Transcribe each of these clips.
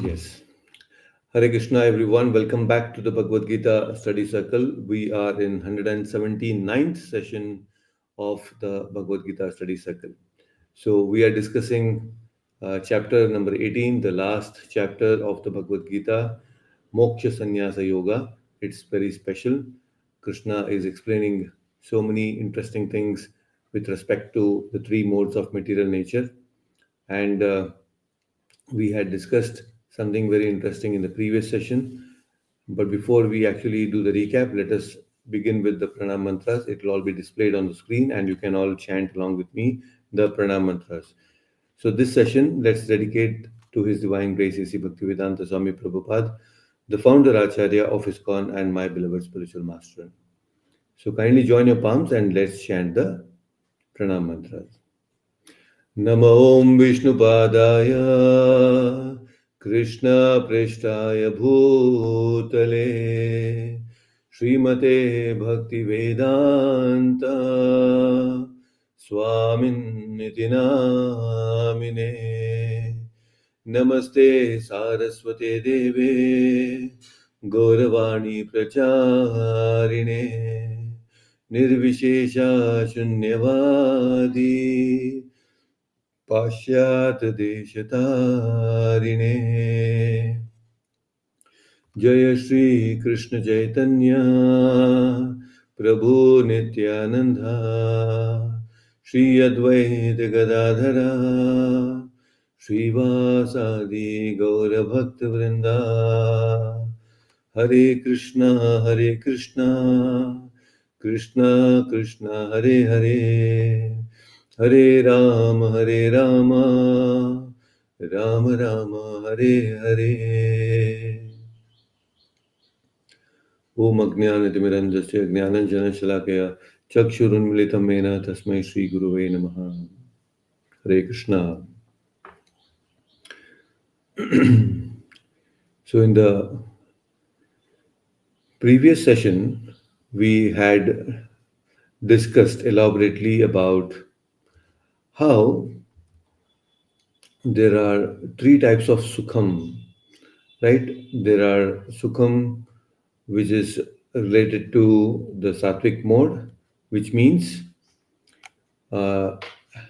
Yes. Hare Krishna, everyone. Welcome back to the Bhagavad Gita study circle. We are in 179th session of the Bhagavad Gita study circle. So, we are discussing chapter number 18, the last chapter of the Bhagavad Gita, Moksha Sannyasa Yoga. It's very special. Krishna is explaining so many interesting things with respect to the three modes of material nature. And we had discussed something very interesting in the previous session. But before we actually do the recap, let us begin with the pranam mantras. It will all be displayed on the screen, and you can all chant along with me the pranam mantras. So, this session, let's dedicate to His Divine Grace, A.C. Bhaktivedanta Swami Prabhupada, the founder Acharya of ISKCON and my beloved spiritual master. So, kindly join your palms and let's chant the pranam mantras. नमो ॐ विष्णुपादाय कृष्णपृष्ठाय भूतले श्रीमते भक्तिवेदान्त स्वामिन्निति नामिने नमस्ते सारस्वते देवे गौरवाणी प्रचारिणे निर्विशेषा शून्यवादी पाश्चात्यदेशतारिणे जय श्री कृष्ण चैतन्य प्रभु नित्यानंद श्री अद्वैत गदाधर श्रीवासादि गौर भक्त वृंदा हरे कृष्णा कृष्णा कृष्णा हरे हरे हरे राम राम राम हरे हरे ओम अज्ञानतिमिरन्धस्य ज्ञानञ्जनशलाकया चक्षुरुन्मिलितं येन तस्मै श्रीगुरुवे नमः हरे Krishna. So in the previous session we had discussed elaborately about how there are three types of sukham, right? There are sukham which is related to the sattvic mode, which means uh,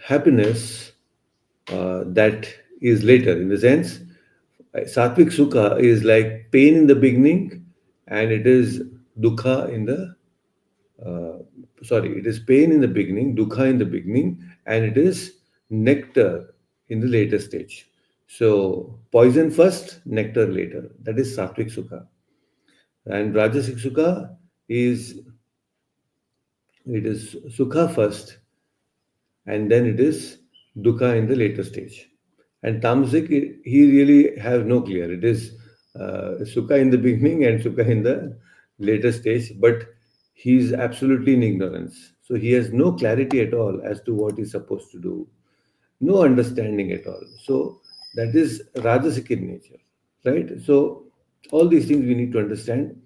happiness that is later. In the sense, sattvic sukha is like pain in the beginning, and it is dukha in the it is pain in the beginning, dukha in the beginning, and it is nectar in the later stage. So poison first, nectar later. That is sattvic sukha. And rajasic sukha is it is sukha first, and then it is dukkha in the later stage. And tamasic, he really has no clear. It is sukha in the beginning and sukha in the later stage, but he is absolutely in ignorance. So he has no clarity at all as to what he's supposed to do, no understanding at all. So that is rajasic in nature, right? So all these things we need to understand.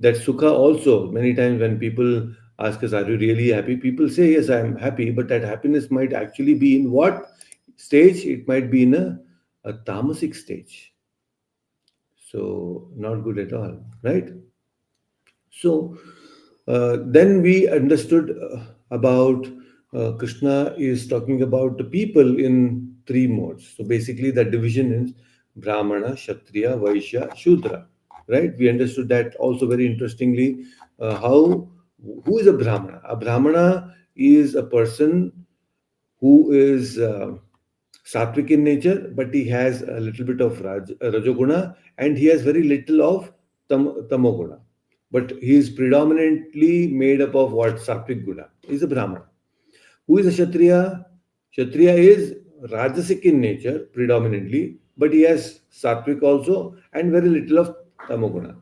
That sukha also, many times when people ask us, are you really happy? People say, yes, I'm happy, but that happiness might actually be in what stage? It might be in a tamasic stage. So not good at all, right? So then we understood about Krishna is talking about the people in three modes. So basically, the division is Brahmana, Kshatriya, Vaishya, Shudra. Right? We understood that also very interestingly. How who is a Brahmana? A Brahmana is a person who is sattvic in nature, but he has a little bit of Rajoguna, and he has very little of Tamoguna. But he is predominantly made up of what? Sattvic Guna. He is a Brahmana. Who is a Kshatriya? Kshatriya is Rajasic in nature, predominantly, but he has Sattvic also and very little of Tamoguna.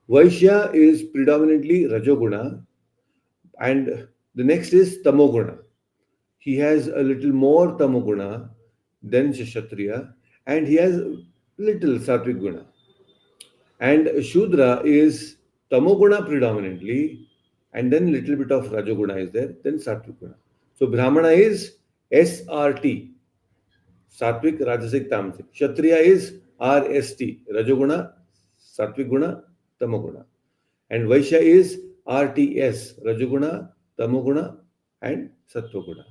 Vaishya is predominantly Rajoguna, and the next is Tamoguna. He has a little more Tamoguna than Kshatriya, and he has little Sattvic Guna. And Shudra is Tamoguna predominantly, and then little bit of Rajoguna is there, then Sattvic Guna. So Brahmana is SRT, Sattvic, Rajasic, Tamasic. Kshatriya is RST, Rajoguna, Satviguna, Tamoguna. And Vaishya is RTS, Rajoguna, Tamoguna, and Satvaguna.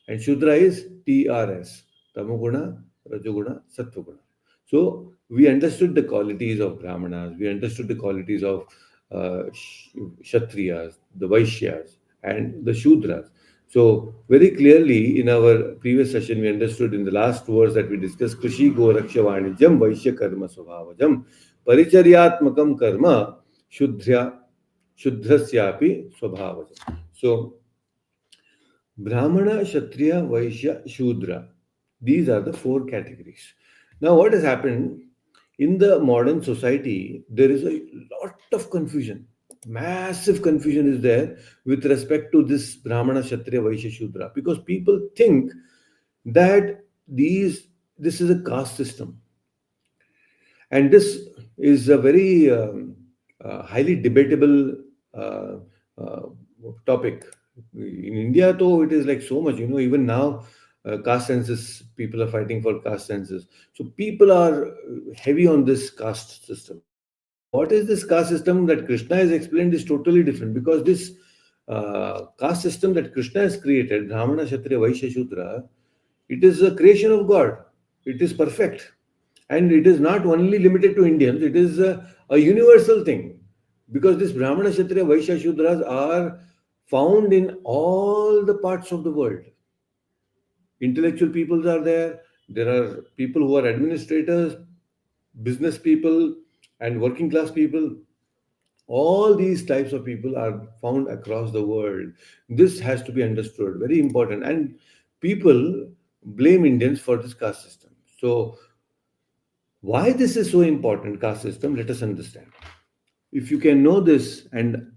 And Shudra is TRS, Tamoguna, Rajoguna, Satvaguna. So we understood the qualities of Brahmanas, we understood the qualities of Kshatriyas, the Vaishyas, and the Shudras. So very clearly in our previous session, we understood in the last verse that we discussed, Krishi Goraksha Vanijam Vaishya Karma Svabhavajam Paricharyatmakam Karma Shudhya Shudrasyapi Swabhavajam. So Brahmana, Kshatriya, Vaishya, Shudra. These are the four categories. Now, what has happened in the modern society? There is a lot of confusion. Massive confusion is there with respect to this Brahmana, Kshatriya, Vaishya, Shudra, because people think that this is a caste system, and this is a very highly debatable uh, uh, topic. In India, though, it is like so much, even now, caste census, people are fighting for caste census. So people are heavy on this caste system. Now, what is this caste system that Krishna has explained is totally different, because this caste system that Krishna has created, Brahmana, Kshatriya, Vaishya, Shudra, it is a creation of God. It is perfect. And it is not only limited to Indians, it is a universal thing. Because this Brahmana, Kshatriya, Vaishya, Shudras are found in all the parts of the world. Intellectual peoples are there. There are people who are administrators, business people, and working class people. All these types of people are found across the world. This has to be understood, very important. And people blame Indians for this caste system. So, why this is so important, caste system? Let us understand. If you can know this and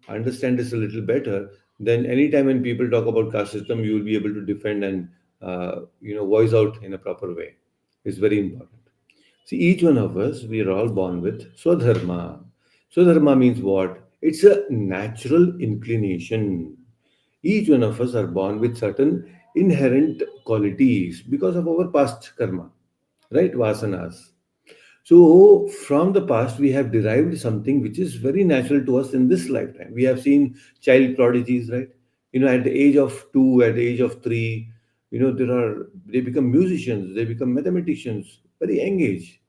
understand this a little better, then anytime when people talk about caste system, you will be able to defend and voice out in a proper way. It's very important. See, each one of us, we are all born with Swadharma. Swadharma means what? It's a natural inclination. Each one of us are born with certain inherent qualities because of our past karma, right? Vasanas. So, from the past, we have derived something which is very natural to us in this lifetime. We have seen child prodigies, right? At the age of 2, at the age of 3, they become musicians, they become mathematicians, very young age,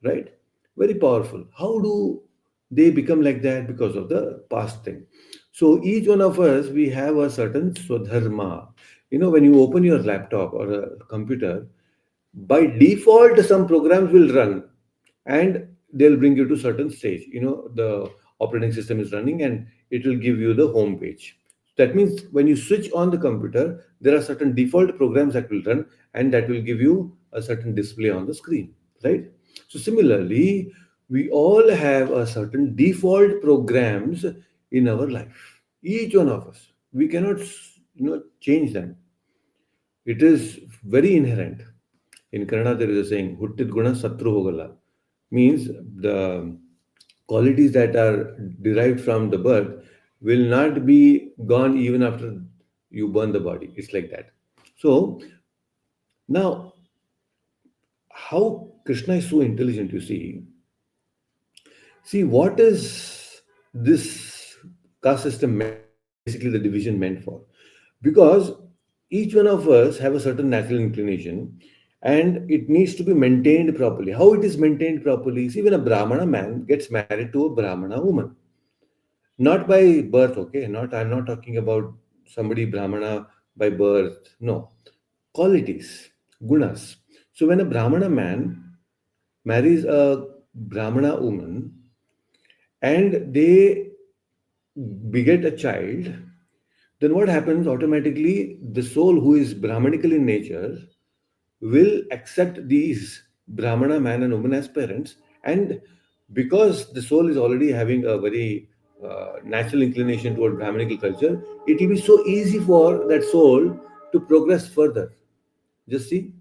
right? Very powerful. How do they become like that? Because of the past thing. So each one of us, we have a certain swadharma. When you open your laptop or a computer, by default some programs will run, and they'll bring you to certain stage. The operating system is running, and it will give you the home page. That means when you switch on the computer, there are certain default programs that will run, and that will give you a certain display on the screen, right? So similarly, we all have a certain default programs in our life, each one of us. We cannot change them. It is very inherent. In Kannada, there is a saying, "Huttid guna satru hogala," means the qualities that are derived from the birth will not be gone even after you burn the body. It's like that. So now, how Krishna is so intelligent, you see. See, what is this caste system meant for? Basically, the division meant for. Because each one of us have a certain natural inclination, and it needs to be maintained properly. How it is maintained properly? See, when a Brahmana man gets married to a Brahmana woman, not by birth, okay? I'm not talking about somebody Brahmana by birth. No. Qualities, gunas. So when a Brahmana man marries a Brahmana woman and they beget a child, then what happens automatically? The soul who is Brahmanical in nature will accept these Brahmana man and woman as parents, and because the soul is already having a very natural inclination toward Brahmanical culture, it will be so easy for that soul to progress further. Just see.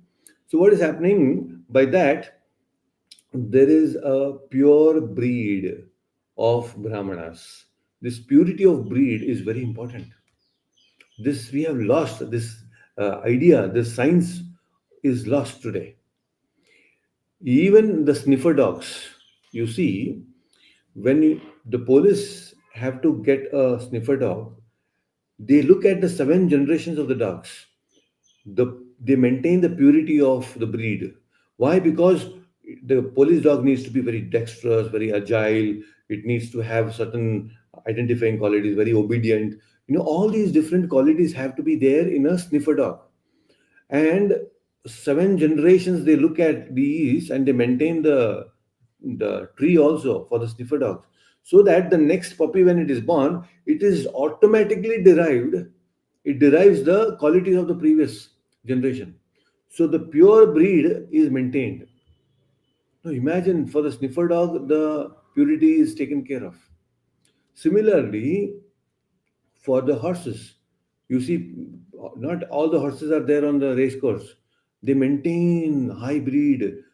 So, what is happening by that? There is a pure breed of Brahmanas. This purity of breed is very important. This we have lost. This idea, this science is lost today. Even the sniffer dogs, you see, when the police have to get a sniffer dog, they look at the seven generations of the dogs. They maintain the purity of the breed. Why? Because the police dog needs to be very dexterous, very agile. It needs to have certain identifying qualities, very obedient. All these different qualities have to be there in a sniffer dog. And seven generations they look at these and they maintain the tree also for the sniffer dogs, so that the next puppy, when it is born, it is automatically derived. It derives the qualities of the previous generation, so the pure breed is maintained. Now imagine, for the sniffer dog the purity is taken care of. Similarly, for the horses, you see, not all the horses are there on the race course. They maintain hybrid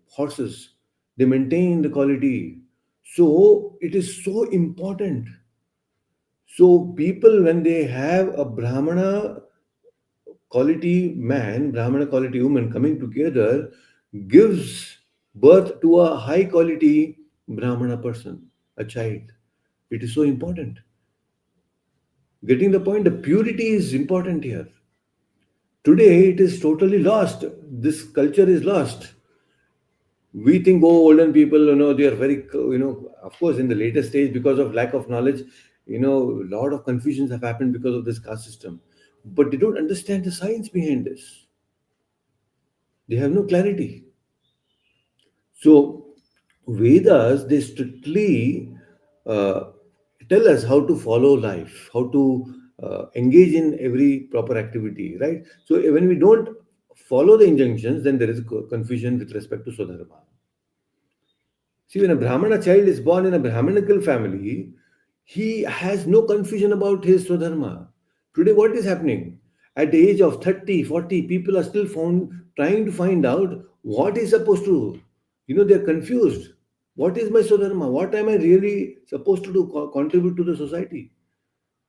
horses. They maintain the quality. So it is so important. So people, when they have a Brahmana quality man, Brahmana quality woman coming together, gives birth to a high quality Brahmana person, a child. It is so important. Getting the point, the purity is important here. Today it is totally lost. This culture is lost. We think, oh, older people, they are very, of course, in the later stage, because of lack of knowledge, a lot of confusions have happened because of this caste system. But they don't understand the science behind this. They have no clarity. So, Vedas, they strictly uh, tell us how to follow life, how to engage in every proper activity, right? So, when we don't follow the injunctions, then there is confusion with respect to Swadharma. See, when a Brahmana child is born in a Brahmanical family, he has no confusion about his Swadharma. Today, what is happening? At the age of 30, 40, people are still trying to find out what is supposed to, they're confused. What is my Swadharma? What am I really supposed to do, contribute to the society?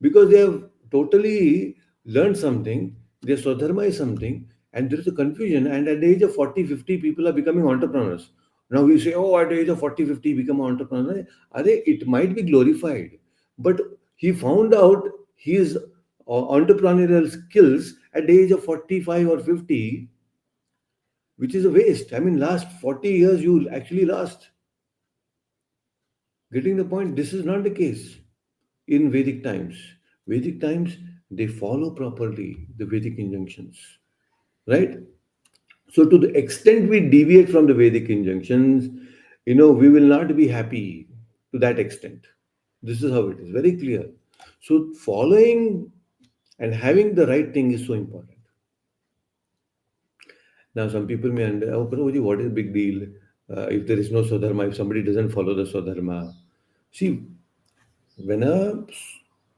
Because they have totally learned something, their Swadharma is something, and there is a confusion. And at the age of 40, 50, people are becoming entrepreneurs. Now we say, oh, at the age of 40, 50, become an entrepreneur. It might be glorified, but he found out his entrepreneurial skills at the age of 45 or 50, which is a waste. I mean, last 40 years you actually lost. Getting the point? This is not the case in Vedic times. Vedic times, they follow properly the Vedic injunctions, right? So, to the extent we deviate from the Vedic injunctions, we will not be happy to that extent. This is how it is, very clear. So, following and having the right thing is so important. Now, some people may under, oh, Prabhuji, what is big deal if there is no Swadharma, if somebody doesn't follow the Swadharma? See, when a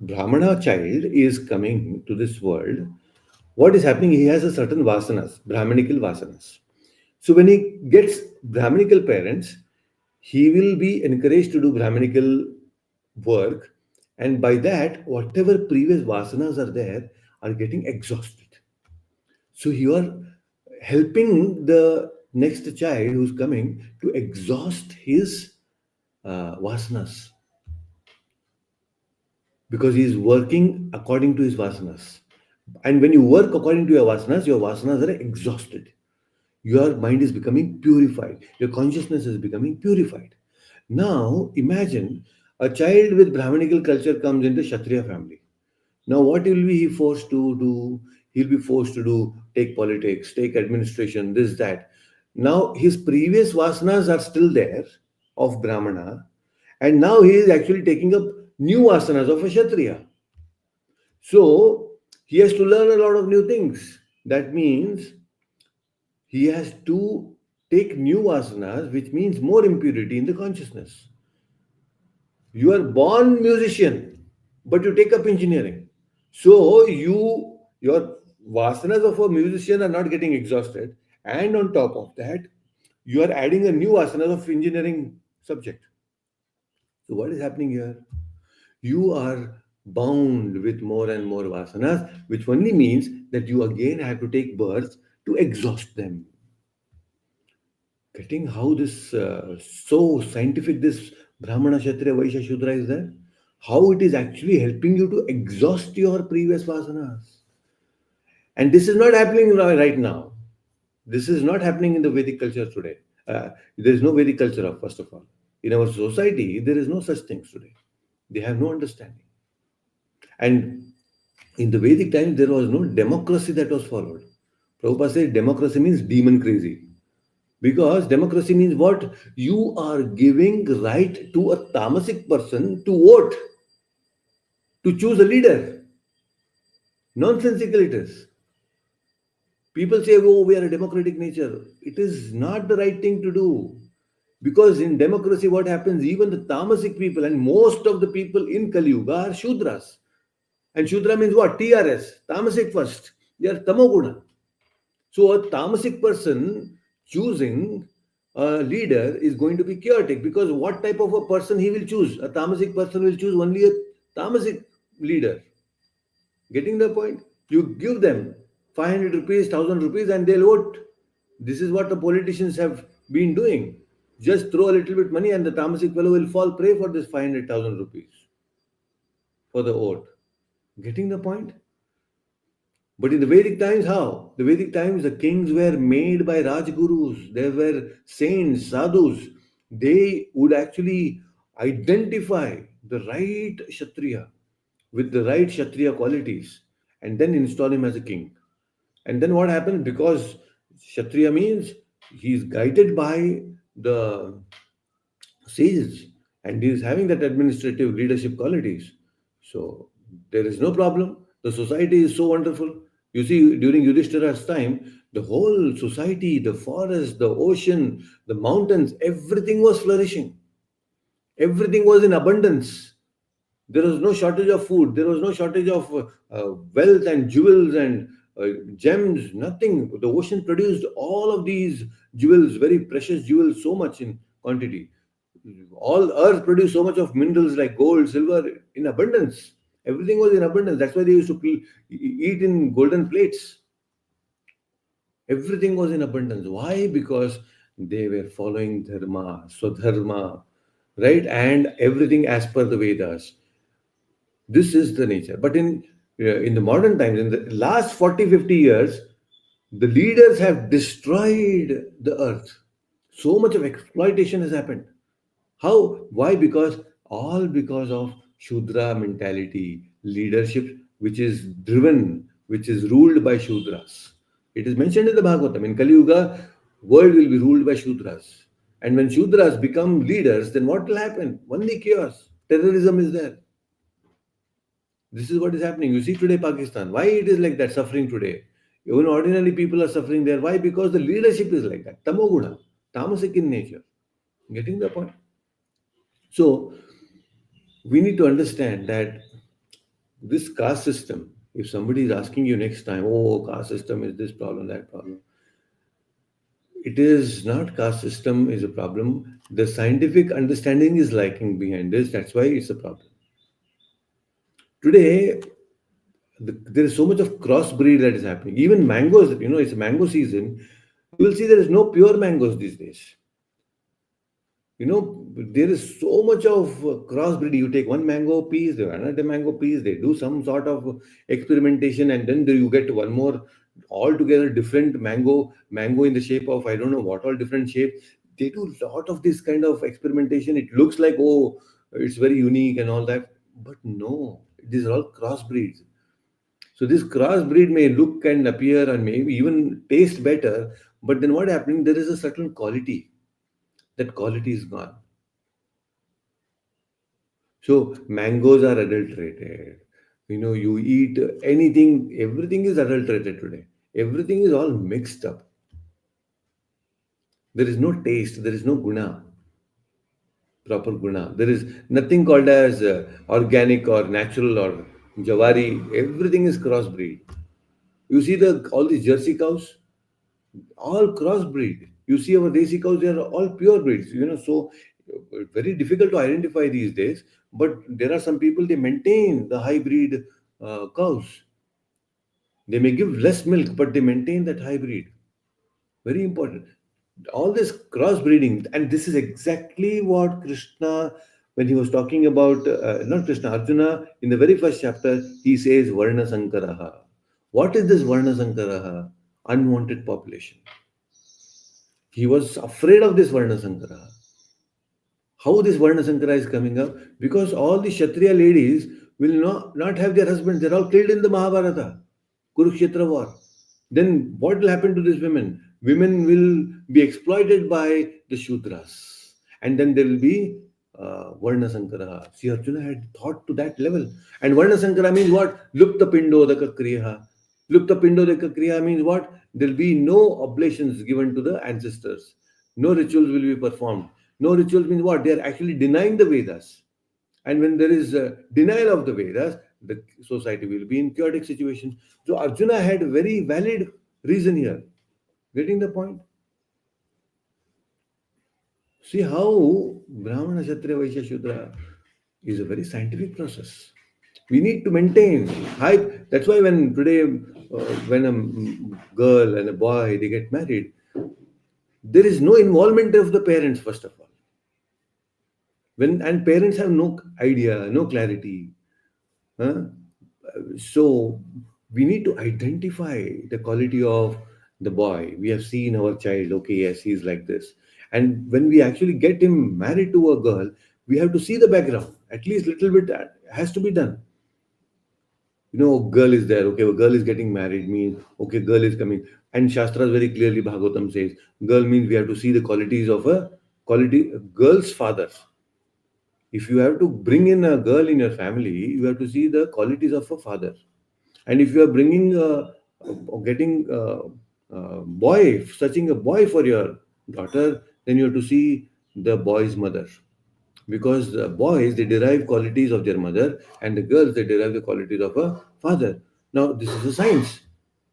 Brahmana child is coming to this world, what is happening? He has a certain vasanas, Brahmanical vasanas. So when he gets Brahmanical parents, he will be encouraged to do Brahmanical work, and by that, whatever previous vasanas are there are getting exhausted. So you are helping the next child who's coming to exhaust his vasanas, because he is working according to his vasanas. And when you work according to your vasanas are exhausted. Your mind is becoming purified. Your consciousness is becoming purified. Now, imagine a child with Brahminical culture comes into Kshatriya family. Now, what will be he forced to do? He'll be forced to do, take politics, take administration, this, that. Now, his previous vasanas are still there of Brahmana, and now he is actually taking up new vasanas of a Kshatriya. So, he has to learn a lot of new things. That means he has to take new vasanas, which means more impurity in the consciousness. You are born musician, but you take up engineering. So your vasanas of a musician are not getting exhausted, and on top of that, you are adding a new vasanas of engineering subject. So what is happening here? You are bound with more and more vasanas, which only means that you again have to take birth to exhaust them. Getting how this so scientific this Brahmana, Kshatriya, Vaishya, Shudra is there, how it is actually helping you to exhaust your previous vasanas. And this is not happening right now. This is not happening in the Vedic culture today. There is no Vedic culture, first of all. In our society, there is no such things today. They have no understanding. And in the Vedic times, there was no democracy that was followed. Prabhupada said democracy means demon crazy. Because democracy means what? You are giving right to a tamasic person to vote, to choose a leader. Nonsensical it is. People say, oh, we are a democratic nature. It is not the right thing to do. Because in democracy, what happens? Even the tamasic people and most of the people in Kali Yuga are Shudras. And Shudra means what? TRS, tamasic first. They are tamoguna. So a tamasic person choosing a leader is going to be chaotic because what type of a person he will choose? A tamasic person will choose only a tamasic leader. Getting the point? You give them 500 rupees, 1000 rupees, and they'll vote. This is what the politicians have been doing. Just throw a little bit money, and the tamasic fellow will fall prey for this 500,000 rupees for the vote. Getting the point? But in the Vedic times, how? The Vedic times, the kings were made by Rajgurus. They were saints, sadhus. They would actually identify the right Kshatriya with the right Kshatriya qualities and then install him as a king. And then what happens? Because Kshatriya means he is guided by the sages and he is having that administrative leadership qualities. So there is no problem. The society is so wonderful. You see, during Yudhishthira's time, the whole society, the forest, the ocean, the mountains, everything was flourishing. Everything was in abundance. There was no shortage of food. There was no shortage of wealth and jewels and gems. Nothing. The ocean produced all of these jewels, very precious jewels, so much in quantity. All earth produced so much of minerals like gold, silver in abundance. Everything was in abundance. That's why they used to eat in golden plates. Everything was in abundance. Why? Because they were following dharma, swadharma, right? And everything as per the Vedas. This is the nature. But in the modern times, in the last 40, 50 years, the leaders have destroyed the earth. So much of exploitation has happened. How? Why? Because all because of Shudra mentality, leadership, which is driven, which is ruled by Shudras. It is mentioned in the Bhagavatam. In Kali Yuga, world will be ruled by Shudras. And when Shudras become leaders, then what will happen? Only chaos. Terrorism is there. This is what is happening. You see today Pakistan. Why it is like that, suffering today? Even ordinary people are suffering there. Why? Because the leadership is like that. Tamoguna, tamasic in nature. Getting the point? So we need to understand that this caste system, if somebody is asking you next time, oh, caste system is this problem, that problem, it is not caste system is a problem. The scientific understanding is lacking behind this. That's why it's a problem. Today, there is so much of crossbreed that is happening. Even mangoes, it's mango season. You will see there is no pure mangoes these days. There is so much of crossbreeding. You take one mango piece, another mango piece, they do some sort of experimentation, and then you get one more altogether different mango in the shape of I don't know what all different shape. They do a lot of this kind of experimentation. It looks like, oh, it's very unique and all that, but no, these are all crossbreeds. So this crossbreed may look and appear and maybe even taste better, but then what happening? There is a certain quality. That quality is gone. So mangoes are adulterated. You eat anything, everything is adulterated today. Everything is all mixed up. There is no taste, there is no guna, proper guna. There is nothing called as organic or natural or jawari. Everything is crossbreed. You see all these Jersey cows, all crossbreed. You see our desi cows, they are all pure breeds. So very difficult to identify these days. But there are some people they maintain the hybrid cows. They may give less milk, but they maintain that hybrid. Very important. All this crossbreeding, and this is exactly what Krishna, when he was talking about, not Krishna, Arjuna, in the very first chapter, he says, Varna Sankaraha. What is this Varna Sankaraha? Unwanted population. He was afraid of this Varna Sankaraha. How this Varna Sankara is coming up? Because all the Kshatriya ladies will not have their husbands. They're all killed in the Mahabharata, Kurukshetra war. Then what will happen to these women? Women will be exploited by the Shudras. And then there will be Varna Sankara. See, Arjuna had thought to that level. And Varna Sankara means what? Lupta Pindodaka Kriya. Lupta Pindodaka Kriya means what? There will be no oblations given to the ancestors. No rituals will be performed. No rituals means what? They are actually denying the Vedas. And when there is a denial of the Vedas, the society will be in chaotic situations. So Arjuna had a very valid reason here. Getting the point? See how Brahmana, Kshatriya, Vaishya, Shudra is a very scientific process. We need to maintain high. That's why when today, when a girl and a boy they get married, there is no involvement of the parents. First of all, when and parents have no idea, no clarity. Huh? So we need to identify the quality of the boy. We have seen our child, okay, yes, he's like this. And when we actually get him married to a girl, we have to see the background. At least little bit has to be done. Girl is there, okay, a girl is getting married, means, okay, girl is coming. And Shastras very clearly, Bhagavatam says, girl means we have to see the qualities of a quality, girl's father. If you have to bring in a girl in your family, you have to see the qualities of a father. And if you are bringing getting boy, searching a boy for your daughter, then you have to see the boy's mother. Because the boys, they derive qualities of their mother, and the girls, they derive the qualities of a father. Now, this is a science.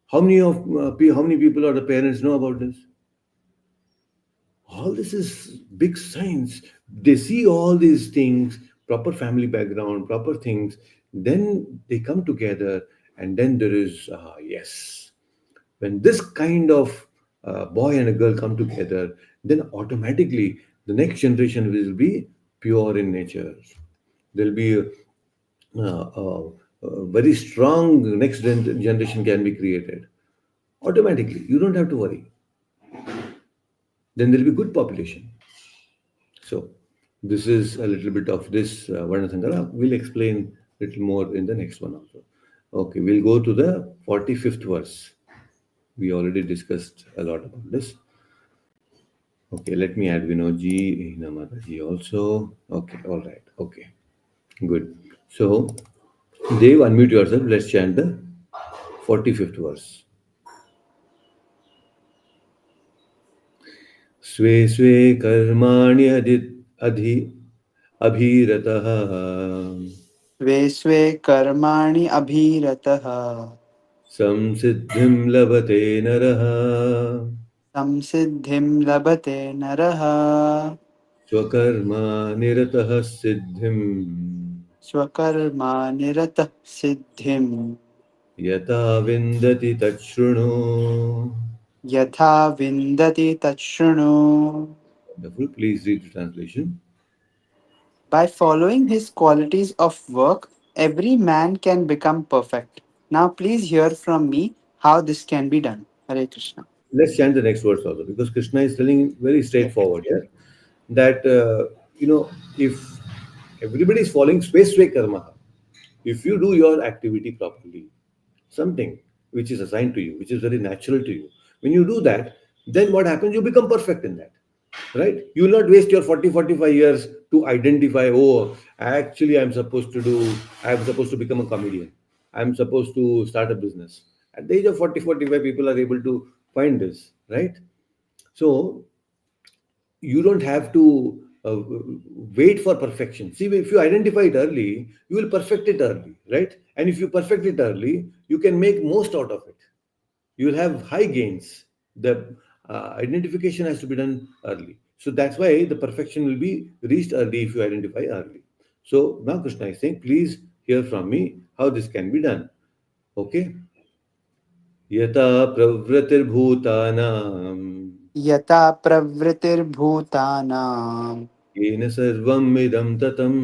How many people or the parents know about this? All this is big science. They see all these things, proper family background, proper things, then they come together, and then there is, yes, when this kind of boy and a girl come together, then automatically the next generation will be pure in nature. There'll be a very strong generation can be created automatically. You don't have to worry. Then there'll be good population. So this is a little bit of this Varna Sankara. We'll explain a little more in the next one also. Okay, we'll go to the 45th verse. We already discussed a lot about this. Okay, let me add Vinodji, Hinamataji also. Okay, all right. Okay, good. So, Dev, unmute yourself. Let's chant the 45th verse. स्वे स्वे कर्माणि अधि अभिरतः स्वे स्वे कर्माणि अभिरतः संसिद्धिं लभते नरः संसिद्धिं लभते नरः स्वकर्मा निरतः सिद्धिं स्वकर्मा निरतः सिद्धिं यथा विन्दति तच्छृणु. यथा विन्दति तच्छृणु. Wonderful. Please read the translation. By following his qualities of work, every man can become perfect. Now please hear from me how this can be done. Hare Krishna. Let's chant the next verse also, because Krishna is telling very Yes. straightforward here that if everybody is following Sweswe Karma, if you do your activity properly, something which is assigned to you, which is very natural to you, when you do that, then what happens? You become perfect in that, right? You will not waste your 40-45 years to identify, oh, actually I'm supposed to become a comedian. I'm supposed to start a business. At the age of 40-45, people are able to find this, right? So you don't have to wait for perfection. See, if you identify it early, you will perfect it early, right? And if you perfect it early, you can make most out of it. You will have high gains. The identification has to be done early. So that's why the perfection will be reached early if you identify early. So now Krishna is saying, please hear from me how this can be done. Okay? Yata pravratir bhutana यथा प्रवृत्तिर्भूतानां येन सर्वम् इदं ततम्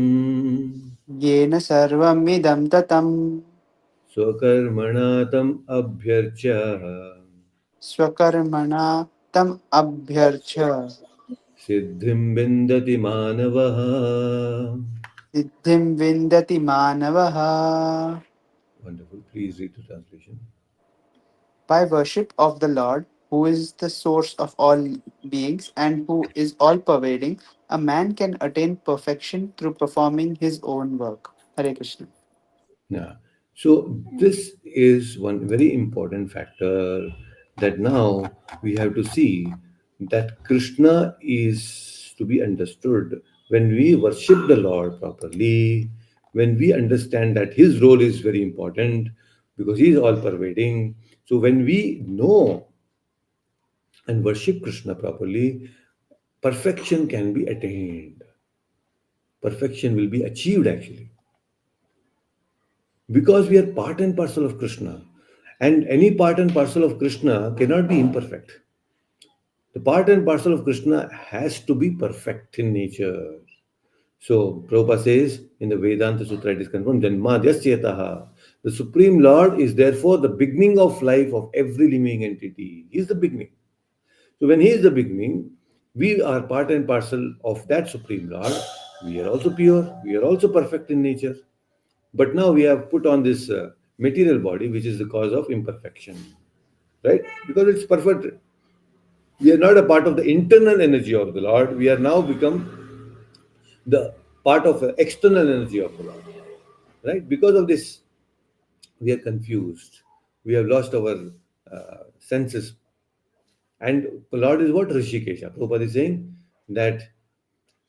येन सर्वमिदं ततं स्वकर्मणा तम् अभ्यर्च्य स्वकर्मणा तम् अभ्यर्च्य सिद्धिं विन्दति मानवः. सिद्धिं विन्दति मानवः. Wonderful. Please read the translation. By worship of the Lord, who is the source of all beings and who is all pervading, a man can attain perfection through performing his own work. Hare Krishna. Yeah. So this is one very important factor that now we have to see that Krishna is to be understood when we worship the Lord properly, when we understand that his role is very important because he is all pervading. So when we know and worship Krishna properly, perfection can be attained. Perfection will be achieved actually because we are part and parcel of Krishna. And any part and parcel of Krishna cannot be imperfect. The part and parcel of Krishna has to be perfect in nature. So Prabhupada says in the Vedanta Sutra, it is confirmed, Janmadyasyataha. The Supreme Lord is therefore the beginning of life of every living entity. He is the beginning. So when He is the beginning, we are part and parcel of that Supreme Lord. We are also pure. We are also perfect in nature. But now we have put on this material body, which is the cause of imperfection, right? Because it's perfect. We are not a part of the internal energy of the Lord. We are now become the part of the external energy of the Lord, right? Because of this, we are confused. We have lost our senses. And the Lord is what? Rishikesha. Prabhupada is saying that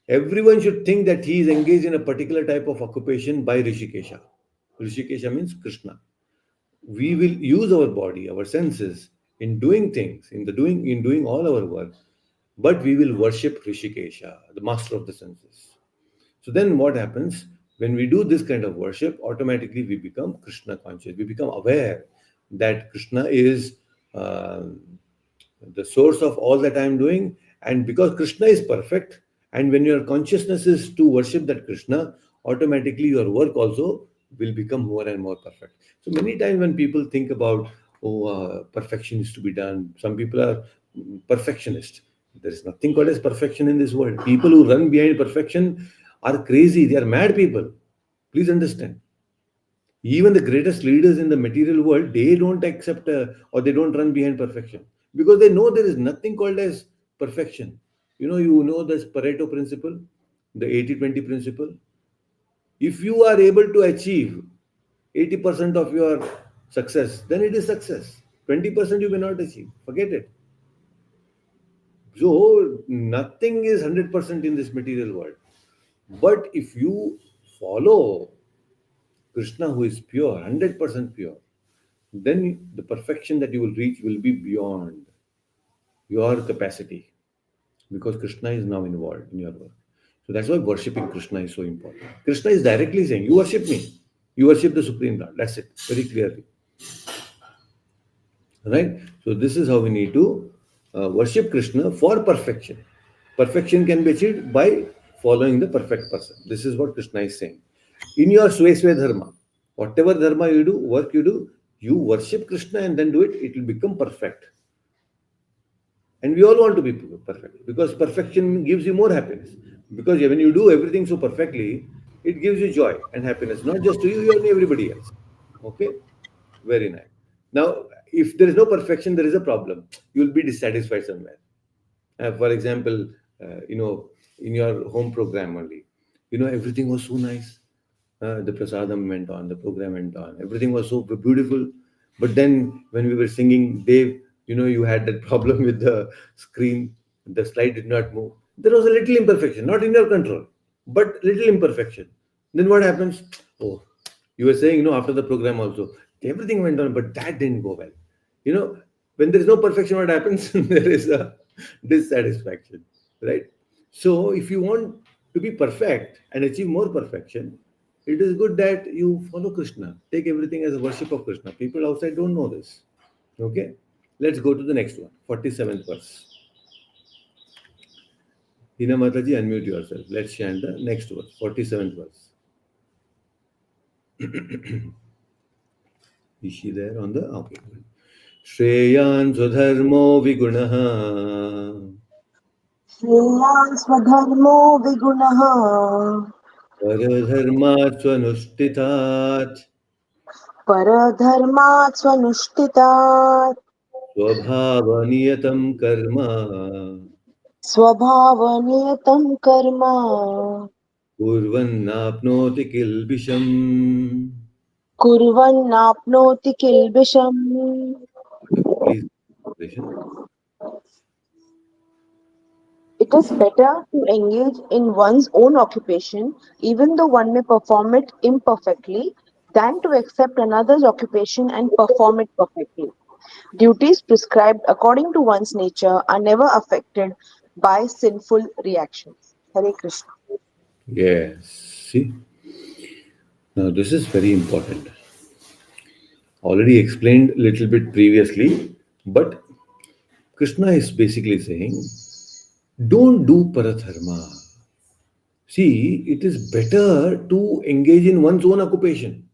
everyone should think that he is engaged in a particular type of occupation by Rishikesha. Rishikesha means Krishna. We will use our body, our senses in doing things, in doing all our work, but we will worship Rishikesha, the master of the senses. So then what happens when we do this kind of worship? Automatically we become Krishna conscious. We become aware that Krishna is uh, the source of all that I am doing. And because Krishna is perfect, and when your consciousness is to worship that Krishna, automatically your work also will become more and more perfect. So many times when people think about, oh, perfection is to be done, some people are perfectionist. There is nothing called as perfection in this world. People who run behind perfection are crazy. They are mad people. Please understand. Even the greatest leaders in the material world, they don't accept or they don't run behind perfection because they know there is nothing called as perfection. You know this Pareto principle, the 80-20 principle. If you are able to achieve 80% of your success, then it is success. 20% you may not achieve. Forget it. So nothing is 100% in this material world. But if you follow Krishna, who is pure, 100% pure, then the perfection that you will reach will be beyond your capacity because Krishna is now involved in your work. So that's why worshipping Krishna is so important. Krishna is directly saying, you worship me, you worship the Supreme Lord. That's it, very clearly. Right? So this is how we need to worship Krishna for perfection. Perfection can be achieved by following the perfect person. This is what Krishna is saying. In your Sweswe Dharma, whatever dharma you do, work you do, you worship Krishna and then do it, it will become perfect. And we all want to be perfect because perfection gives you more happiness. Because when you do everything so perfectly, it gives you joy and happiness, not just to you, and everybody else. Okay? Very nice. Now, if there is no perfection, there is a problem. You will be dissatisfied somewhere. For example, in your home program only, everything was so nice. The prasadam went on, the program went on, everything was so beautiful. But then when we were singing, Dave, you had that problem with the screen, the slide did not move. There was a little imperfection, not in your control, but little imperfection. Then what happens? Oh, you were saying, after the program also, everything went on, but that didn't go well. You know, when there is no perfection, what happens? There is a dissatisfaction, right? So, if you want to be perfect and achieve more perfection, it is good that you follow Krishna. Take everything as a worship of Krishna. People outside don't know this. Okay? Let's go to the next one, 47th verse. Hina Mataji, unmute yourself. Let's chant the next verse, 47th verse. Is she there on the? Okay. Shreyan Swadharmo Vigunaha श्रेयान् स्वधर्मो विगुणः Paradharma Swanushtitat परधर्मात् स्वनुष्ठितात् Swabhavaniyatam Karma स्वभावनियतं कर्म Kurvannapnoti Kilbisham. कुर्वन्नाप्नोति किल्बिषम्. Please, translation. It is better to engage in one's own occupation, even though one may perform it imperfectly, than to accept another's occupation and perform it perfectly. Duties prescribed according to one's nature are never affected by sinful reactions. Hare Krishna. Yes. See, now this is very important. Already explained a little bit previously, but Krishna is basically saying, don't do paradharma. See, it is better to engage in one's own occupation.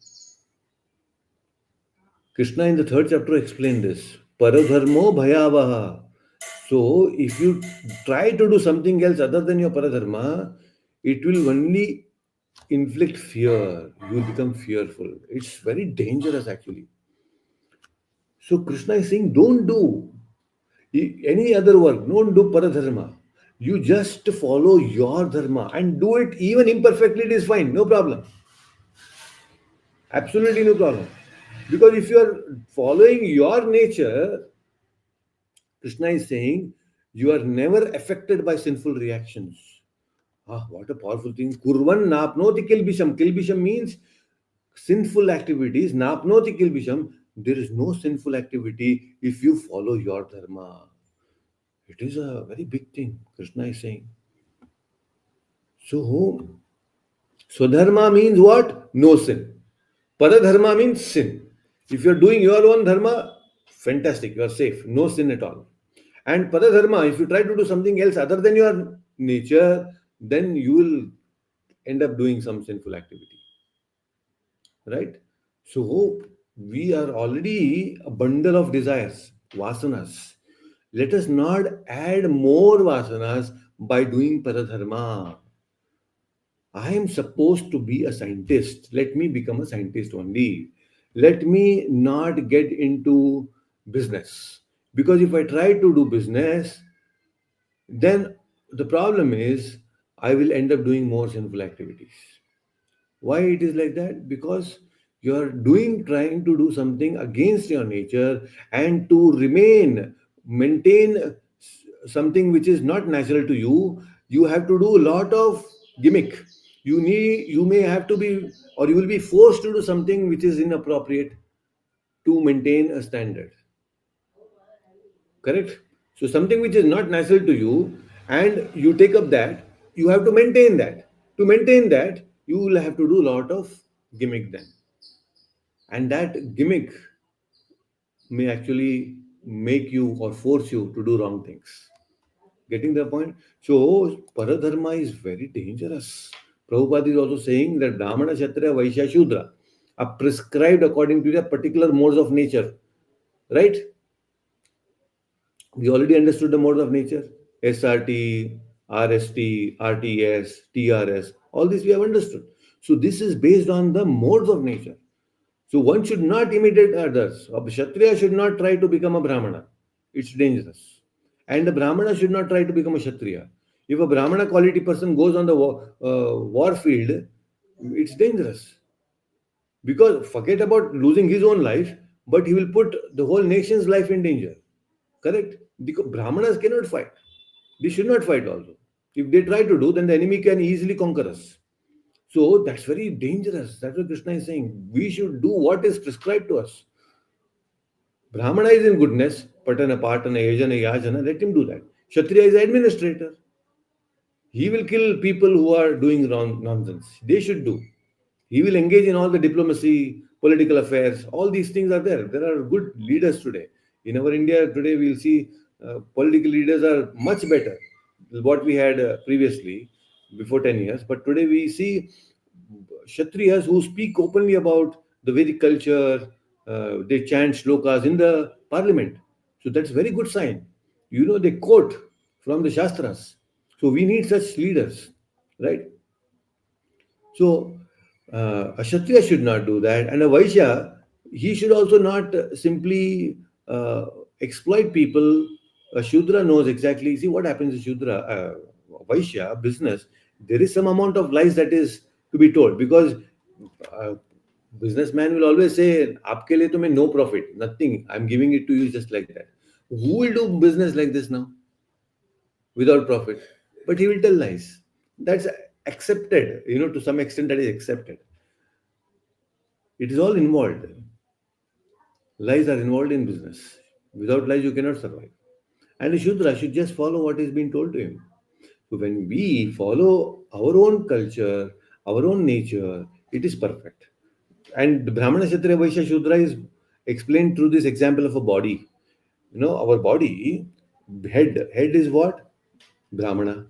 Krishna in the third chapter explained this. Paradharmo bhayavaha. So, if you try to do something else other than your paradharma, it will only inflict fear. You will become fearful. It's very dangerous actually. So, Krishna is saying, don't do any other work, don't do paradharma. You just follow your dharma and do it even imperfectly, it is fine, no problem. Absolutely no problem. Because if you are following your nature, Krishna is saying you are never affected by sinful reactions. Ah, what a powerful thing. Kurvan napnoti kilbisham. Kilbisham means sinful activities. Napnoti kilbisham. There is no sinful activity if you follow your dharma. It is a very big thing, Krishna is saying. So, Swadharma means what? No sin. Paradharma means sin. If you are doing your own dharma, fantastic, you are safe, no sin at all. And Paradharma, if you try to do something else other than your nature, then you will end up doing some sinful activity. Right? So, we are already a bundle of desires, vasanas. Let us not add more vasanas by doing Paradharma. I am supposed to be a scientist. Let me become a scientist only. Let me not get into business. Because if I try to do business, then the problem is I will end up doing more sinful activities. Why it is like that? Because you're trying to do something against your nature, and to maintain something which is not natural to you, you have to do a lot of gimmick. You may have to be, or you will be forced to do something which is inappropriate to maintain a standard. Correct? So something which is not natural to you, and you take up that, you have to maintain that. To maintain that, you will have to do a lot of gimmick then. And that gimmick may actually make you or force you to do wrong things. Getting the point? So, Paradharma is very dangerous. Prabhupada is also saying that Brahmana, Kshatriya, Vaishya, Shudra are prescribed according to their particular modes of nature. Right? We already understood the modes of nature. SRT, RST, RTS, TRS, all this we have understood. So this is based on the modes of nature. So one should not imitate others. A Kshatriya should not try to become a Brahmana. It's dangerous. And a Brahmana should not try to become a Kshatriya. If a Brahmana quality person goes on the war field, it's dangerous. Because forget about losing his own life, but he will put the whole nation's life in danger. Correct? Because Brahmanas cannot fight. They should not fight also. If they try to do, then the enemy can easily conquer us. So that's very dangerous. That's what Krishna is saying. We should do what is prescribed to us. Brahmana is in goodness, Patana, Patana, Yajana, Yajana, let him do that. Kshatriya is administrator. He will kill people who are doing wrong nonsense. They should do. He will engage in all the diplomacy, political affairs. All these things are there. There are good leaders today. In our India today, we'll see political leaders are much better. what we had previously before 10 years. But today we see Kshatriyas who speak openly about the Vedic culture. They chant shlokas in the parliament. So that's a very good sign. They quote from the Shastras. So we need such leaders, right? So a Kshatriya should not do that, and a Vaishya, he should also not simply uh, exploit people. A Shudra knows exactly. See what happens in Shudra, Vaishya business. There is some amount of lies that is to be told because uh, businessman will always say, "आपके लिए तो मैं no profit, nothing. I'm giving it to you just like that." Who will do business like this now without profit? But he will tell lies. That's accepted. To some extent, that is accepted. It is all involved. Lies are involved in business. Without lies, you cannot survive. And a Shudra should just follow what is being told to him. So when we follow our own culture, our own nature, it is perfect. And the Brahmana, Kshatriya, Vaishya, Shudra is explained through this example of a body. Our body, head is what? Brahmana.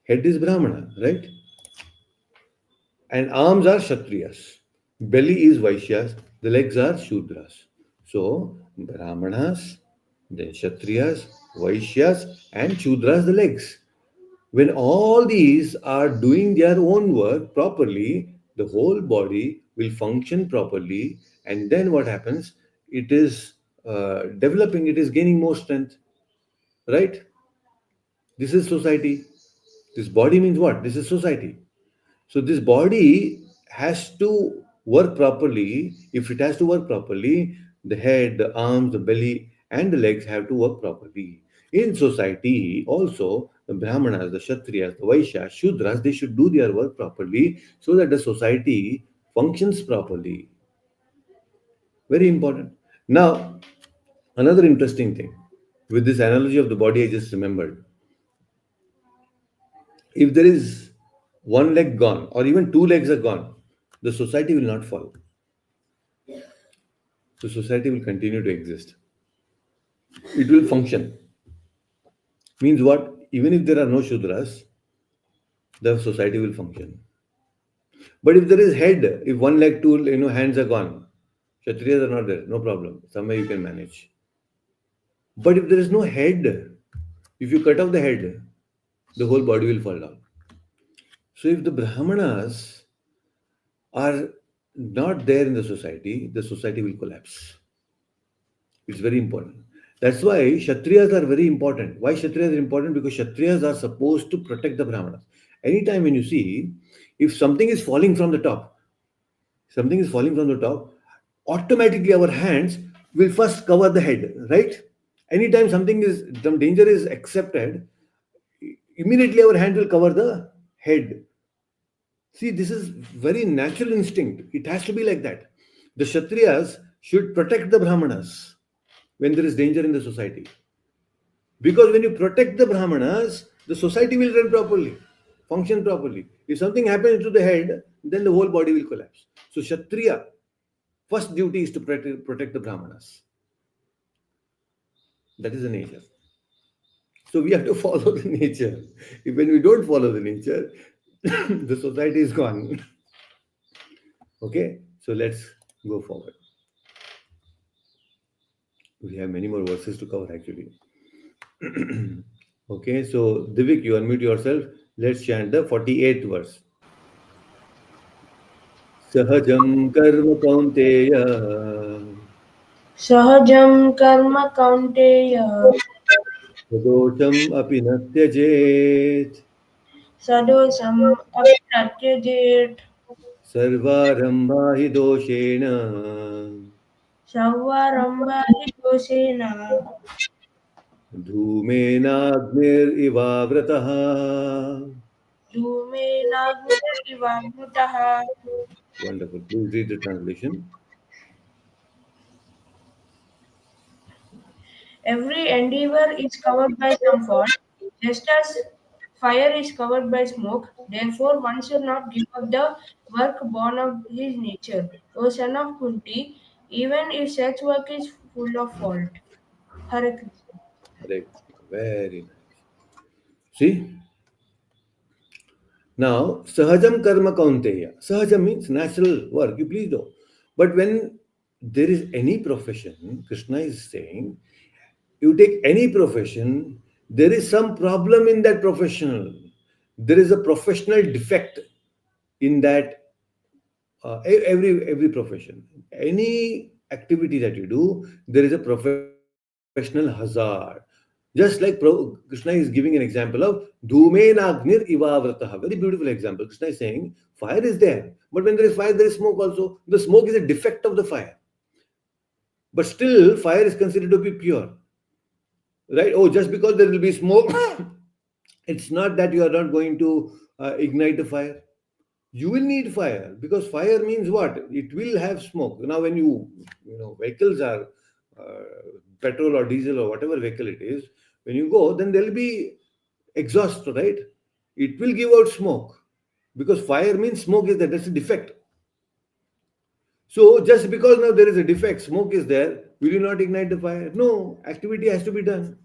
Head is Brahmana, right? And arms are Kshatriyas. Belly is Vaishyas. The legs are Shudras. So, Brahmanas, then Kshatriyas, Vaishyas, and Shudras, the legs. When all these are doing their own work properly, the whole body will function properly. And then what happens? It is developing, it is gaining more strength, right? This is society. This body means what? This is society. So this body has to work properly. If it has to work properly, the head, the arms, the belly, and the legs have to work properly. In society, also the Brahmanas, the Kshatriyas, the Vaishyas, Shudras, they should do their work properly so that the society functions properly. Very important. Now, another interesting thing with this analogy of the body, I just remembered. If there is one leg gone, or even two legs are gone, the society will not fall. The society will continue to exist. It will function. Means what? Even if there are no Shudras, the society will function. But if there is head, if one leg, two hands are gone, Kshatriyas are not there, no problem. Somewhere you can manage. But if there is no head, if you cut off the head, the whole body will fall down. So if the Brahmanas are not there in the society will collapse. It's very important. That's why Kshatriyas are very important. Why Kshatriyas are important? Because Kshatriyas are supposed to protect the Brahmanas. Anytime when you see, if something is falling from the top, something is falling from the top, automatically our hands will first cover the head, right? Anytime some danger is accepted, immediately our hand will cover the head. See, this is very natural instinct. It has to be like that. The Kshatriyas should protect the Brahmanas when there is danger in the society. Because when you protect the Brahmanas, the society will run properly, function properly. If something happens to the head, then the whole body will collapse. So, Kshatriya, first duty is to protect the Brahmanas. That is the nature. So, we have to follow the nature. If when we don't follow the nature, the society is gone. Okay, so let's go forward. We have many more verses to cover actually. Okay, so Divik, you unmute yourself. Let's chant the 48th verse. सहजं कर्म कौन्तेय सहजं कर्म कौन्तेय सदोषम् अपि न त्यजेत् सदोषम् अपि न त्यजेत् सर्वारम्भा हि दोषेण सर्वारम्भा हि दोषेण धूमेनाग्निरिवावृतः. धूमेनाग्निरिवावृतः. Wonderful. Please read the translation. Every endeavor is covered by some fault, just as fire is covered by smoke. Therefore, one should not give up the work born of his nature. O son of Kunti, even if such work is full of fault. Hare Krishna. Correct. Very nice. See, now sahajam karma kaunteya. Sahajam means natural work. You please do. But when there is any profession, Krishna is saying, you take any profession, there is some problem in that professional. There is a professional defect in that every profession, any activity that you do, there is a professional hazard. Just like Krishna is giving an example of Dhumenagnir Ivavrataha. Very beautiful example. Krishna is saying fire is there, but when there is fire, there is smoke also. The smoke is a defect of the fire, but still fire is considered to be pure, right? Oh, just because there will be smoke, it's not that you are not going to ignite the fire. You will need fire, because fire means what? It will have smoke. Now when vehicles are uh, petrol or diesel or whatever vehicle it is, when you go, then there will be exhaust, right? It will give out smoke, because fire means smoke is there. That's a defect. So just because now there is a defect, smoke is there, will you not ignite the fire? No, activity has to be done.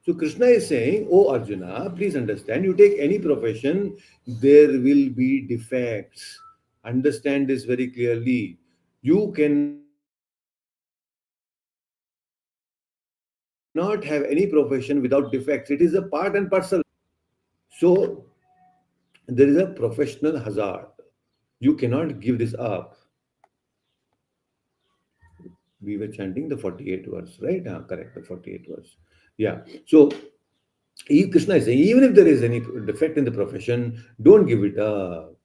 So Krishna is saying, oh Arjuna, please understand, you take any profession, there will be defects. Understand this very clearly. You cannot have any profession without defects. It is a part and parcel of it. So there is a professional hazard. You cannot give this up. We were chanting the 48 verse, right? Correct, the 48 verse. Yeah. So Krishna is saying, even if there is any defect in the profession, don't give it up.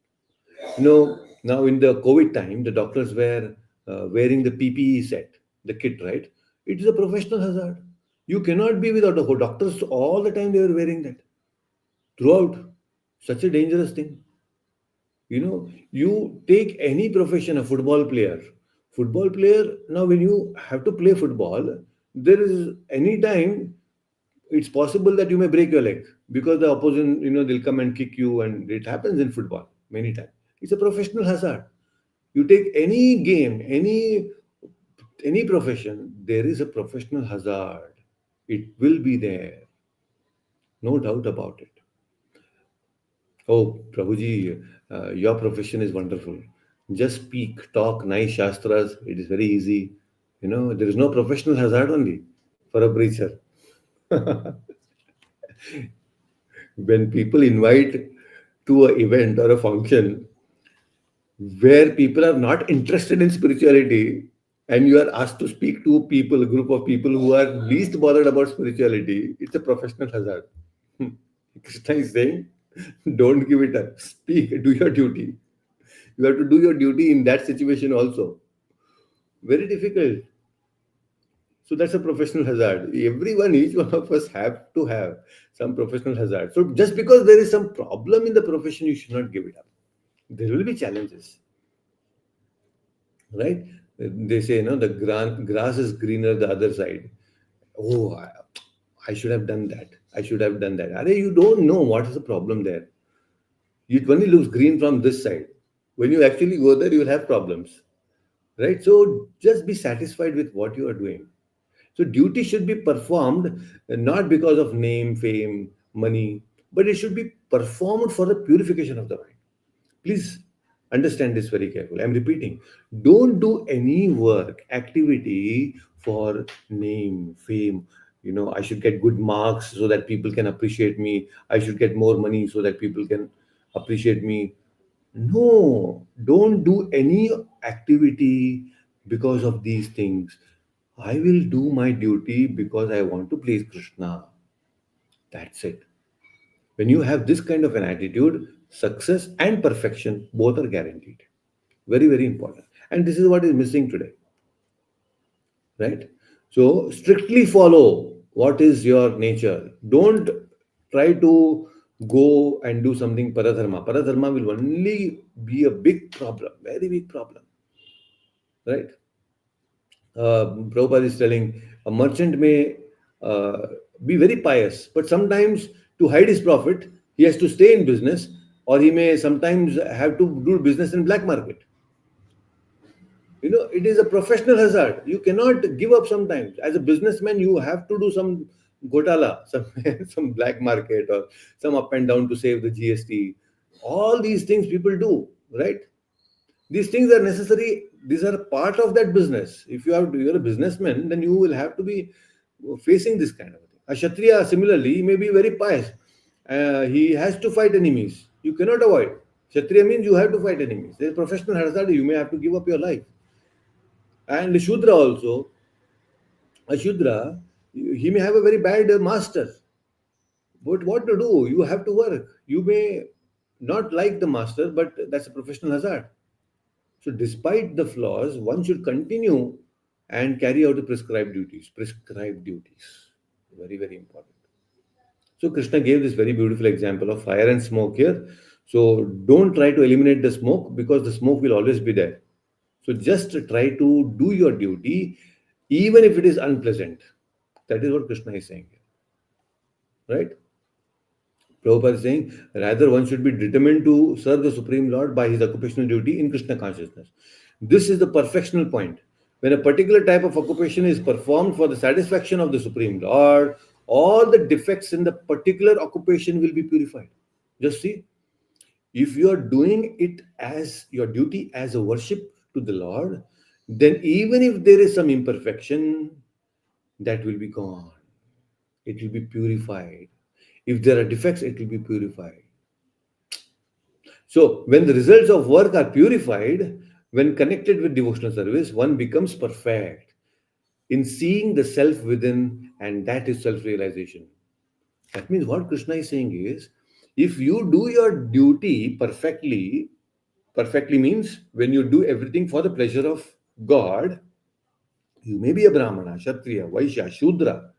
Now in the COVID time, the doctors were wearing the PPE set, the kit, right? It is a professional hazard. You cannot be without a doctors all the time. They were wearing that throughout. Such a dangerous thing. You take any profession, a football player. Football player, now when you have to play football, there is any time it's possible that you may break your leg, because the opposition, they'll come and kick you, and it happens in football many times. It's a professional hazard. You take any game, any profession, there is a professional hazard. It will be there, no doubt about it. Oh, Prabhuji, your profession is wonderful. Just speak, talk nice shastras. It is very easy. There is no professional hazard only for a preacher. When people invite to an event or a function where people are not interested in spirituality, and you are asked to speak to people, a group of people who are least bothered about spirituality, it's a professional hazard. Krishna is saying, don't give it up. Speak, do your duty. You have to do your duty in that situation also. Very difficult. So that's a professional hazard. Everyone, each one of us have to have some professional hazard. So just because there is some problem in the profession, you should not give it up. There will be challenges, right? They say, the grass is greener the other side. Oh, I should have done that. I should have done that. You don't know what is the problem there. It only looks green from this side. When you actually go there, you will have problems, right? So just be satisfied with what you are doing. So duty should be performed not because of name, fame, money, but it should be performed for the purification of the mind. Please understand this very carefully. I'm repeating. Don't do any work, activity for name, fame. I should get good marks so that people can appreciate me. I should get more money so that people can appreciate me. No, don't do any activity because of these things. I will do my duty because I want to please Krishna. That's it. When you have this kind of an attitude, success and perfection both are guaranteed. Very, very important. And this is what is missing today, right? So, strictly follow what is your nature. Don't try to go and do something paradharma. Paradharma will only be a big problem, very big problem, right? Prabhupada is telling a merchant may uh, be very pious, but sometimes to hide his profit, he has to stay in business, or he may sometimes have to do business in black market. It is a professional hazard. You cannot give up sometimes. As a businessman, you have to do some gotala, some some black market, or some up and down to save the GST. All these things people do, right? These things are necessary. These are part of that business. If you're a businessman, then you will have to be facing this kind of thing. A kshatriya, similarly, may be very pious. He has to fight enemies. You cannot avoid. Kshatriya means you have to fight enemies. There's professional hazard. You may have to give up your life. And Shudra also, a Shudra, he may have a very bad master. But what to do? You have to work. You may not like the master, but that's a professional hazard. So, despite the flaws, one should continue and carry out the prescribed duties. Prescribed duties. Very, very important. So, Krishna gave this very beautiful example of fire and smoke here. So, don't try to eliminate the smoke because the smoke will always be there. So, just try to do your duty, even if it is unpleasant. That is what Krishna is saying here, right? Prabhupada is saying, rather one should be determined to serve the Supreme Lord by his occupational duty in Krishna consciousness. This is the perfectional point. When a particular type of occupation is performed for the satisfaction of the Supreme Lord, all the defects in the particular occupation will be purified. Just see, if you are doing it as your duty as a worship to the Lord, then even if there is some imperfection, that will be gone. It will be purified. If there are defects, it will be purified. So, when the results of work are purified, when connected with devotional service, one becomes perfect in seeing the self within, and that is self realization. That means what Krishna is saying is if you do your duty perfectly, perfectly means when you do everything for the pleasure of God, you may be a Brahmana, Kshatriya, Vaishya, Shudra.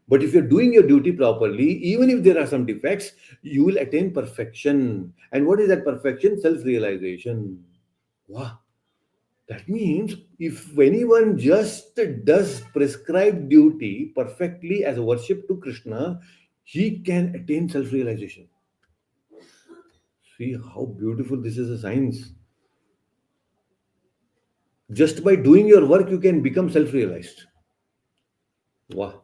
But if you're doing your duty properly, even if there are some defects, you will attain perfection. And what is that perfection? Self realization. Wow. That means if anyone just does prescribed duty perfectly as a worship to Krishna, he can attain self realization. See how beautiful this is a science. Just by doing your work, you can become self realized. Wow.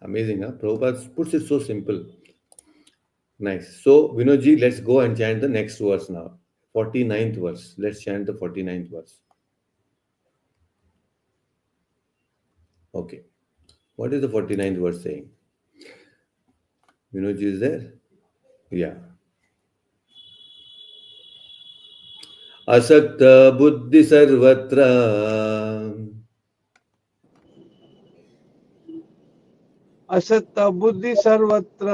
Amazing, huh? Prabhupada puts it so simple. Nice. So, Vinodji, let's go and chant the next verse now. 49th verse. Let's chant the 49th verse. Okay. What is the 49th verse saying? Vinodji is there? Yeah. Asakta buddhi sarvatra असत्ता बुद्धि सर्वत्र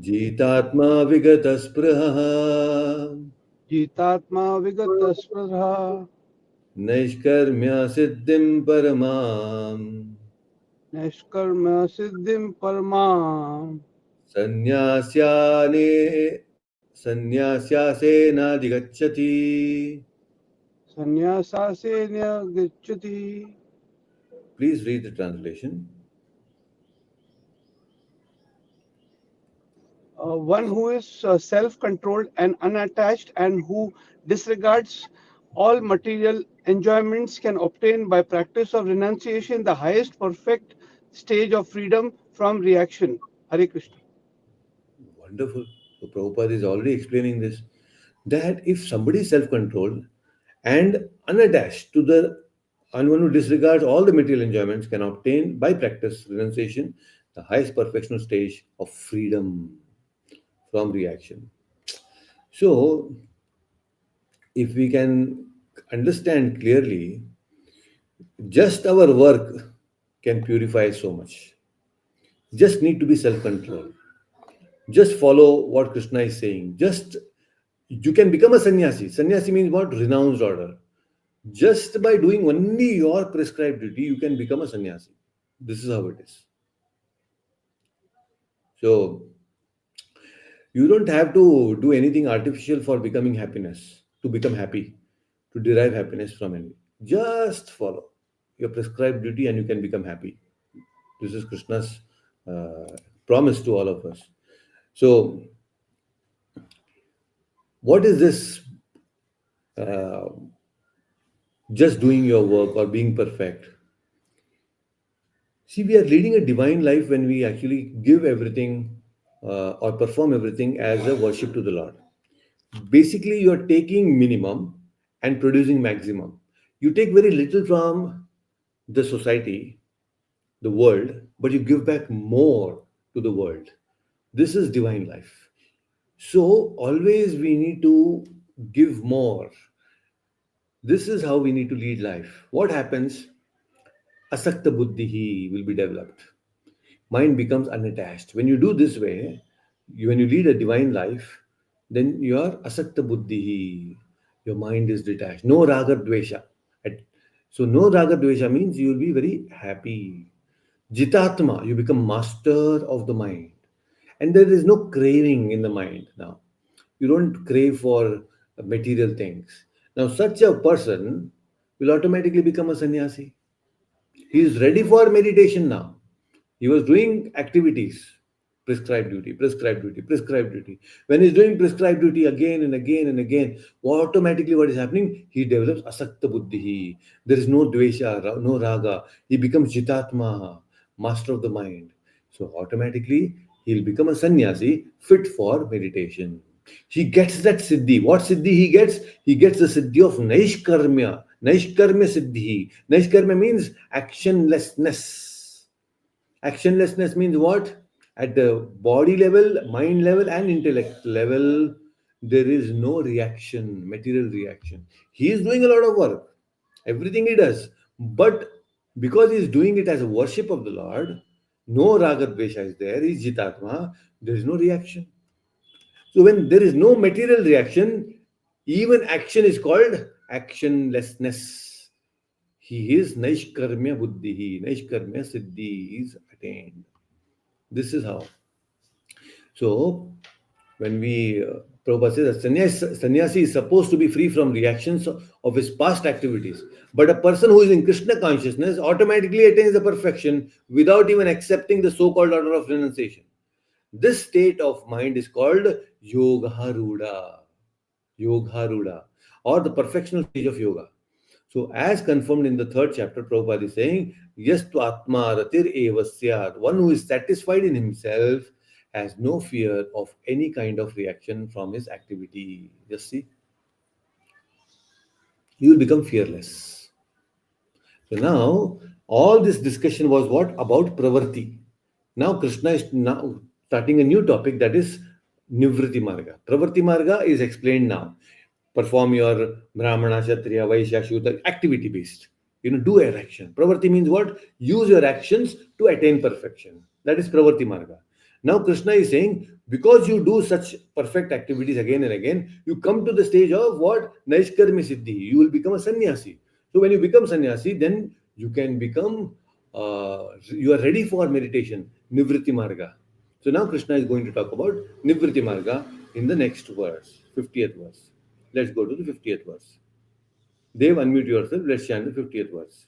jitatma vigata spraha जितात्मा विगत स्पृहा naishkarmya siddhim paramam नैष्कर्म सिद्धिं परमा sannyasya sannyasyasenadhigacchati. संन्यासासेन गच्छति. Please read the translation. One who is self-controlled and unattached and who disregards all material enjoyments can obtain by practice of renunciation the highest perfect stage of freedom from reaction. Hare Krishna. Wonderful. So Prabhupada is already explaining this. That if somebody is self-controlled and unattached to the and one who disregards all the material enjoyments can obtain by practice renunciation the highest perfectional stage of freedom from reaction. So if we can understand clearly, just our work can purify so much. Just need to be self-controlled. Just follow what Krishna is saying. Just you can become a sannyasi. Sannyasi means what? Renounced order. Just by doing only your prescribed duty, you can become a sannyasi. This is how it is. So you don't have to do anything artificial for becoming happiness, to become happy, to derive happiness from anything. Just follow your prescribed duty and you can become happy. This is Krishna's promise to all of us. So, what is this uh, just doing your work or being perfect? See, we are leading a divine life when we actually give everything or perform everything as a worship to the Lord. Basically, you are taking minimum and producing maximum. You take very little from the society, the world, but you give back more to the world. This is divine life. So, always we need to give more. This is how we need to lead life. What happens? Asakta buddhihi will be developed. Mind becomes unattached. When you do this way, when you lead a divine life, then you are asakta buddhihi. Your mind is detached. No raga dvesha. So no raga dvesha means you will be very happy. Jitatma, you become master of the mind. And there is no craving in the mind now. You don't crave for material things. Now, such a person will automatically become a sannyasi. He is ready for meditation now. He was doing activities, prescribed duty, prescribed duty, prescribed duty. When he's doing prescribed duty again and again and again, automatically what is happening? He develops asakta buddhi. There is no dvesha, no raga. He becomes jitatma, master of the mind. So automatically he'll become a sannyasi fit for meditation. He gets that siddhi. What siddhi he gets? He gets the siddhi of naishkarmya. Naishkarmya siddhi. Naishkarmya means actionlessness. Actionlessness means what? At the body level, mind level, and intellect level, there is no reaction, material reaction. He is doing a lot of work, everything he does, but because he is doing it as a worship of the Lord, no raga dvesha is there, he is jitatma, there is no reaction. So when there is no material reaction, even action is called actionlessness. He is naishkarmya buddhi, naishkarmya siddhi is attained. This is how. So, when we, Prabhupada says that sannyasi is supposed to be free from reactions of his past activities. But a person who is in Krishna consciousness automatically attains the perfection without even accepting the so called order of renunciation. This state of mind is called yogaharuda, yogaharuda, or the perfectional stage of yoga. So, as confirmed in the third chapter, Prabhupada is saying, Yes to Atma Ratir Evasyat. One who is satisfied in himself has no fear of any kind of reaction from his activity. Just see, you will become fearless. So now, all this discussion was what? About Pravarti. Now, Krishna is now starting a new topic, that is Nivriti Marga. Pravarti Marga is explained now. Perform your Brahmana, Kshatriya, Vaishya, Shudra, activity based. Do your action. Pravarti means what? Use your actions to attain perfection. That is Pravarti Marga. Now, Krishna is saying, because you do such perfect activities again and again, you come to the stage of what? Naishkarmi Siddhi. You will become a sannyasi. So, when you become sannyasi, then you can become, you are ready for meditation, Nivriti Marga. So, now Krishna is going to talk about Nivriti Marga in the next verse, 50th verse. Let's go to the 50th verse. Dev, unmute yourself. Let's chant the 50th verse.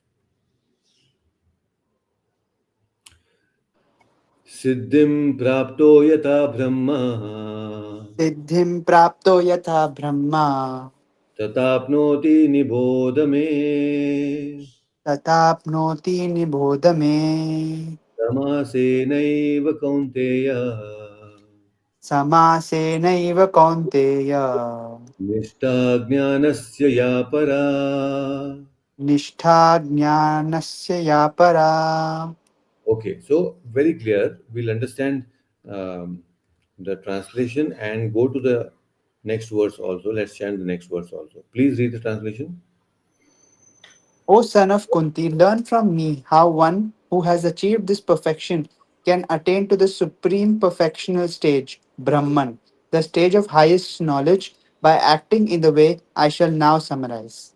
सिद्धिं प्राप्तो यथा ब्रह्मा सिद्धिं प्राप्तो यथा ब्रह्मा तथाप्नोति निबोध मे तथाप्नोति निबोध मे समासेनैव कौन्तेय समासेनैव कौन्तेय निष्ठा ज्ञानस्य या परा. निष्ठा ज्ञानस्य या परा. Okay, so very clear. We'll understand the translation and go to the next verse also. Let's chant the next verse also. Please read the translation. O son of Kunti, learn from me how one who has achieved this perfection can attain to the supreme perfectional stage, Brahman, the stage of highest knowledge, by acting in the way I shall now summarize.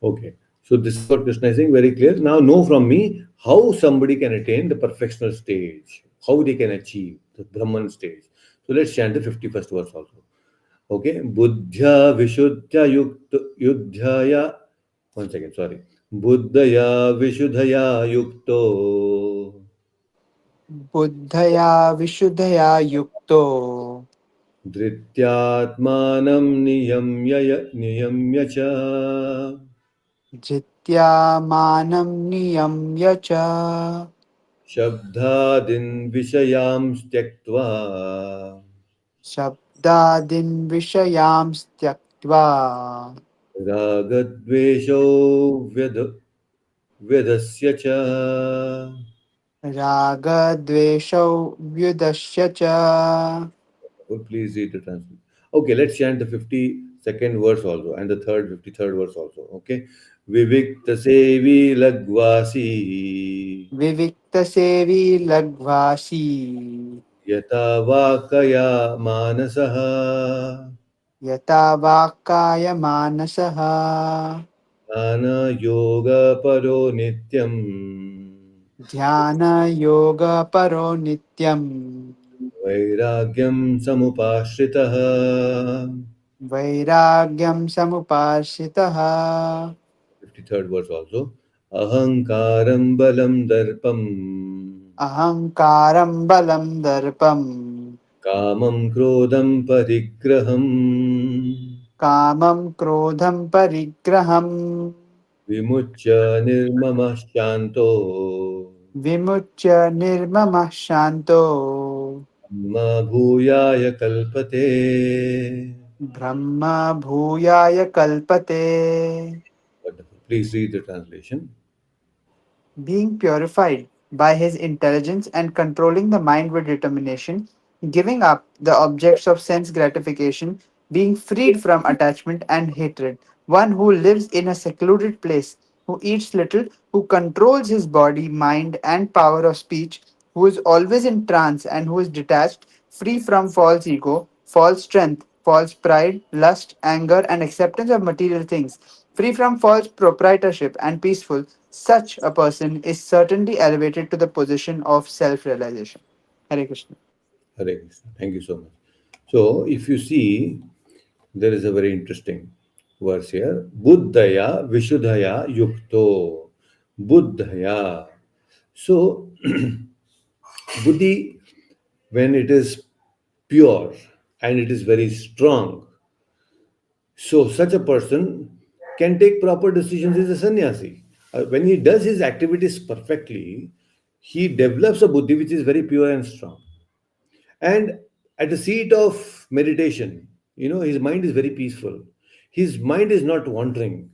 Okay. So this is what Krishna is saying very clear. Now know from me how somebody can attain the perfectional stage, how they can achieve the Brahman stage. So let's chant the 51st verse also. Okay. Buddhya Vishuddhya Yudhyaya. One second, sorry. Buddhaya Vishuddhaya Yukto बुद्धया विशुद्धया युक्तो Dhrityatmanam Niyamya Cha जित्या मानं नियम्य च शब्दादीन् विषयान् त्यक्त्वा शब्दादीन् विषयांस् त्यक्त्वा रागद्वेषौ व्यध व्यधस्य च. रागद्वेषौ व्युदश्य च. Oh, please read the translation. Okay, let's chant the 52nd verse also and the 53rd verse also. Okay. Vivikta sevi lagvasi विविक्तसेवी लघ्वासी yata vakaya manasaha यथा वाक्काय मानसः jnana yoga paro nityam ध्यानयोगपरो नित्यम् vairagyam samupashritah. वैराग्यं समुपाश्रितः 53rd verse also. Ahankaram balam darpam अहङ्कारं बलं दर्पं कामं क्रोधं परिग्रहम् कामं क्रोधं परिग्रहम् विमुच्य निर्ममः शान्तो विमुच्य निर्ममः शान्तो भूयाय कल्पते. ब्रह्म भूयाय कल्पते. Wonderful. Please read the translation. Being purified by his intelligence and controlling the mind with determination, giving up the objects of sense gratification, being freed from attachment and hatred, one who lives in a secluded place, who eats little, who controls his body, mind, and power of speech, who is always in trance and who is detached, free from false ego, false strength, false pride, lust, anger, and acceptance of material things, free from false proprietorship and peaceful, such a person is certainly elevated to the position of self realization. Hare Krishna. Hare Krishna. Thank you so much. So, if you see, there is a very interesting verse here. Buddhaya Vishuddhaya Yukto. Buddhaya. So, Buddhi, when it is pure and it is very strong, so such a person can take proper decisions as a sannyasi. When he does his activities perfectly, he develops a buddhi which is very pure and strong. And at the seat of meditation, his mind is very peaceful. His mind is not wandering.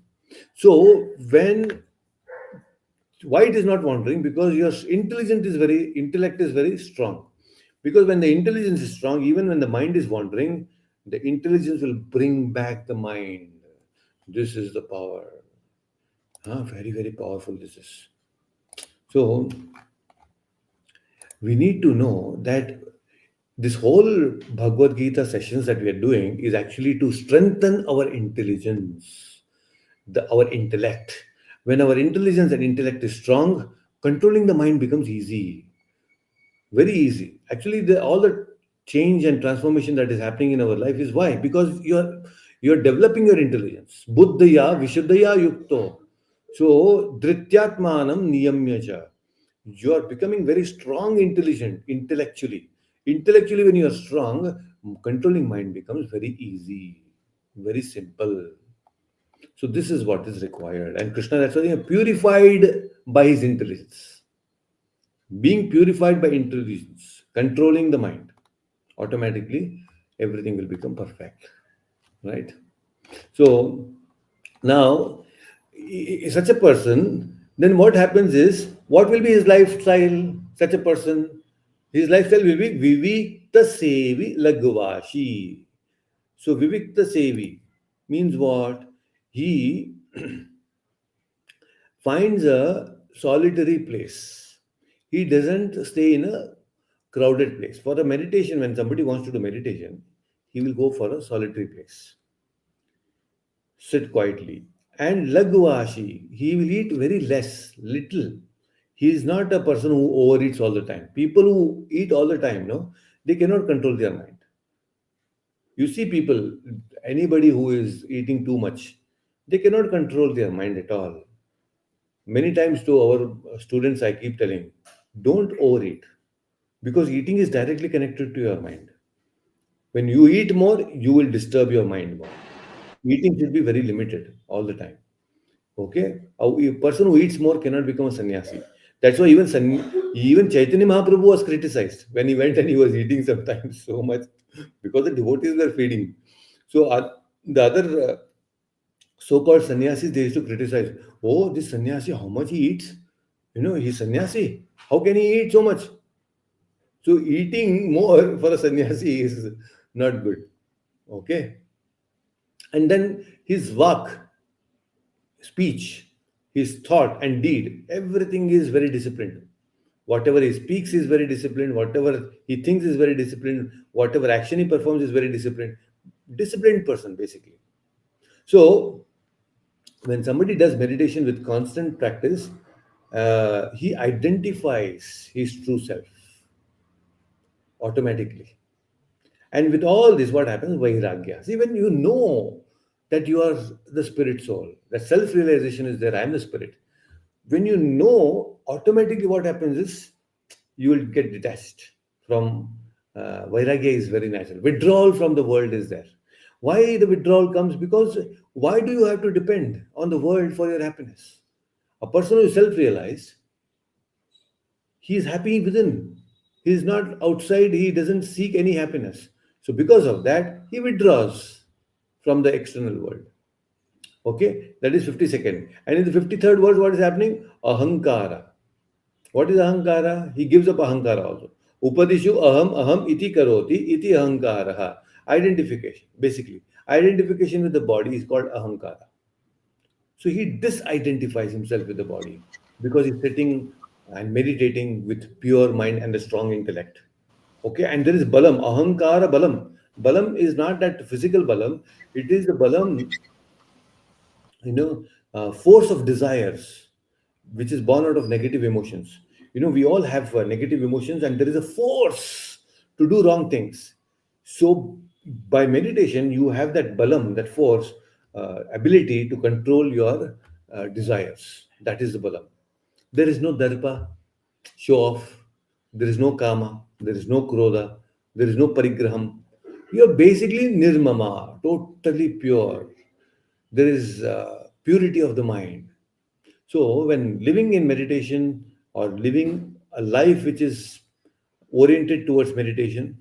So when why it is not wandering? Because your intellect is very strong. Because when the intelligence is strong, even when the mind is wandering, the intelligence will bring back the mind. This is the power. Very, very powerful this is. So we need to know that this whole Bhagavad Gita sessions that we are doing is actually to strengthen our intelligence, our intellect. When our intelligence and intellect is strong, controlling the mind becomes easy, very easy. Actually, all the change and transformation that is happening in our life is why? Because you're developing your intelligence. Buddhaya Vishuddhaya Yukto. So Dhrityatmanam Niyamyacha. You are becoming very strong, intelligent, intellectually. Intellectually, when you are strong, controlling mind becomes very easy, very simple. So this is what is required. And Krishna, that's why they are purified by his intelligence. Being purified by intelligence, controlling the mind, automatically everything will become perfect. Right? So now, such a person, then what happens is, what will be his lifestyle? Such a person, his lifestyle will be Vivikta Sevi Lagvashi. So Vivikta Sevi means what? He finds a solitary place. He doesn't stay in a crowded place. For the meditation, when somebody wants to do meditation, he will go for a solitary place, sit quietly. And Lagvashi, he will eat very less, little. He is not a person who overeats all the time. People who eat all the time, no, they cannot control their mind. You see people, anybody who is eating too much, they cannot control their mind at all. Many times to our students, I keep telling, don't overeat because eating is directly connected to your mind. When you eat more, you will disturb your mind more. Eating should be very limited all the time. Okay? A person who eats more cannot become a sannyasi That's why even Chaitanya Mahaprabhu was criticized when he went and he was eating sometimes so much because the devotees were feeding. So the other so-called sannyasis, they used to criticize, oh, this sannyasi, how much he eats? He's sannyasi. How can he eat so much? So eating more for a sannyasi is not good. Okay. And then his vak, speech, his thought and deed, everything is very disciplined. Whatever he speaks is very disciplined. Whatever he thinks is very disciplined. Whatever action he performs is very disciplined. Disciplined person, basically. So when somebody does meditation with constant practice, he identifies his true self automatically. And with all this, what happens? Vairagya. See, when you know that you are the spirit soul, that self realization is there, I am the spirit. When you know, automatically what happens is you will get detached from Vairagya is very natural. Withdrawal from the world is there. Why the withdrawal comes? Because why do you have to depend on the world for your happiness? A person who is self realized, he is happy within. He is not outside, he doesn't seek any happiness. So, because of that, he withdraws from the external world. Okay, that is 52nd. And in the 53rd verse, what is happening? Ahankara. What is ahankara? He gives up ahankara also. Upadishu aham aham iti karoti iti ahankara. Identification, basically. Identification with the body is called ahankara. So he disidentifies himself with the body because he's sitting and meditating with pure mind and a strong intellect. Okay, and there is balam, ahankara balam. Balam is not that physical balam, it is the balam, force of desires, which is born out of negative emotions. We all have negative emotions, and there is a force to do wrong things. So, by meditation, you have that balam, that force, ability to control your desires. That is the balam. There is no darpa, show off. There is no kama. There is no krodha. There is no parigraham. You are basically nirmama, totally pure. There is purity of the mind. So, when living in meditation or living a life which is oriented towards meditation,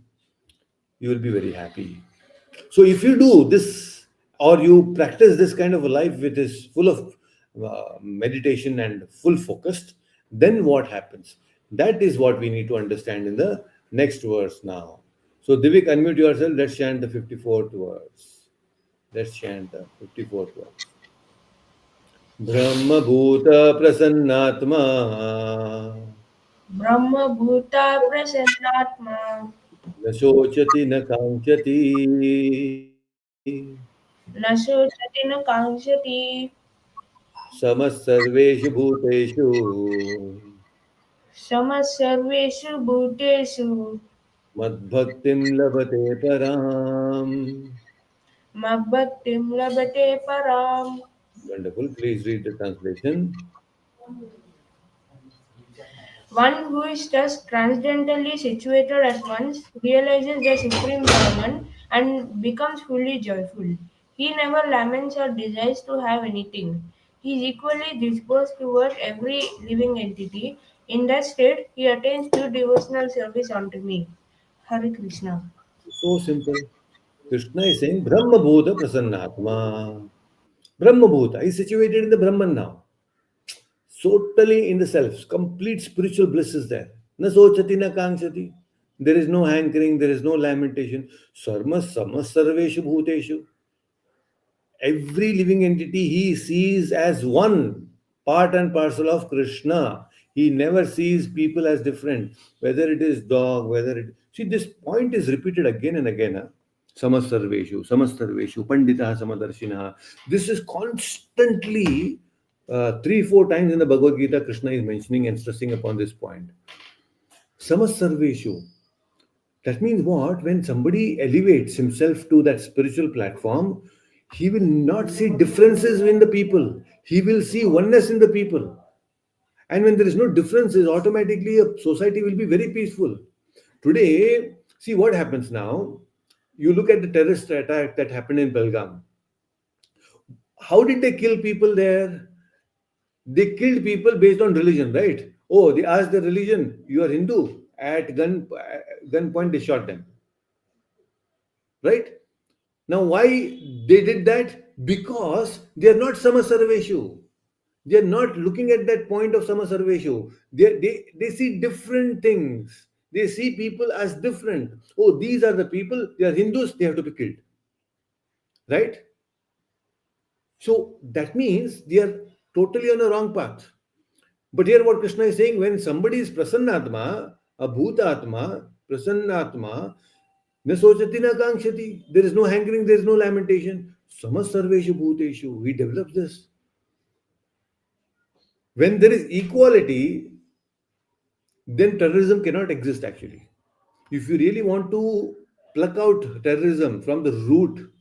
you will be very happy. So, if you do this or you practice this kind of a life which is full of meditation and full focused, then what happens? That is what we need to understand in the next verse now. So, Divik, unmute yourself. Let's chant the 54th verse. Let's chant the 54th verse. ब्रह्मभूत प्रसन्नात्मा ब्रह्मभूता प्रसन्नात्मा न शोचति न काङ्क्षति न शोचति न काङ्क्षति समः सर्वेषु भूतेषु समः सर्वेषु भूतेषु मद्भक्तिं लभते पराम्. मद्भक्तिं लभते पराम्. Wonderful. Please read the translation. One who is thus transcendently situated at once realizes the Supreme Brahman and becomes fully joyful. He never laments or desires to have anything. He is equally disposed toward every living entity. In that state, he attains pure devotional service unto me. Hare Krishna. So simple. Krishna is saying Brahma Bhuta Prasannatma. Brahma Bhuta is situated in the Brahman now. Totally in the self. Complete spiritual bliss is there. Na sochati na kankshati. There is no hankering, there is no lamentation. Sarma sama sarveshu bhuteshu. Every living entity he sees as one, part and parcel of Krishna. He never sees people as different, whether it is dog, whether it. See, this point is repeated again and again. Huh? Samasarveshu, Pandita Samadarshina. This is constantly 3, 4 times in the Bhagavad Gita, Krishna is mentioning and stressing upon this point. Samasarveshu. That means what? When somebody elevates himself to that spiritual platform, he will not see differences in the people. He will see oneness in the people. And when there is no differences, automatically a society will be very peaceful. Today, see what happens now. You look at the terrorist attack that happened in Belgaum. How did they kill people there? They killed people based on religion, right? Oh, they asked the religion, you are Hindu. At gunpoint, they shot them. Right? Now, why they did that? Because they are not Samasarveshu. They are not looking at that point of Samasarveshu. They see different things. They see people as different. Oh, these are the people, they are Hindus, they have to be killed. Right? So that means they are totally on a wrong path. But here what Krishna is saying, when somebody is prasannatma, a bhutatma, prasannatma, na sochati na kankshati, there is no hankering, there is no lamentation. Samas sarveshu bhuteshu, he develops this. When there is equality, then terrorism cannot exist actually. If you really want to pluck out terrorism from the root,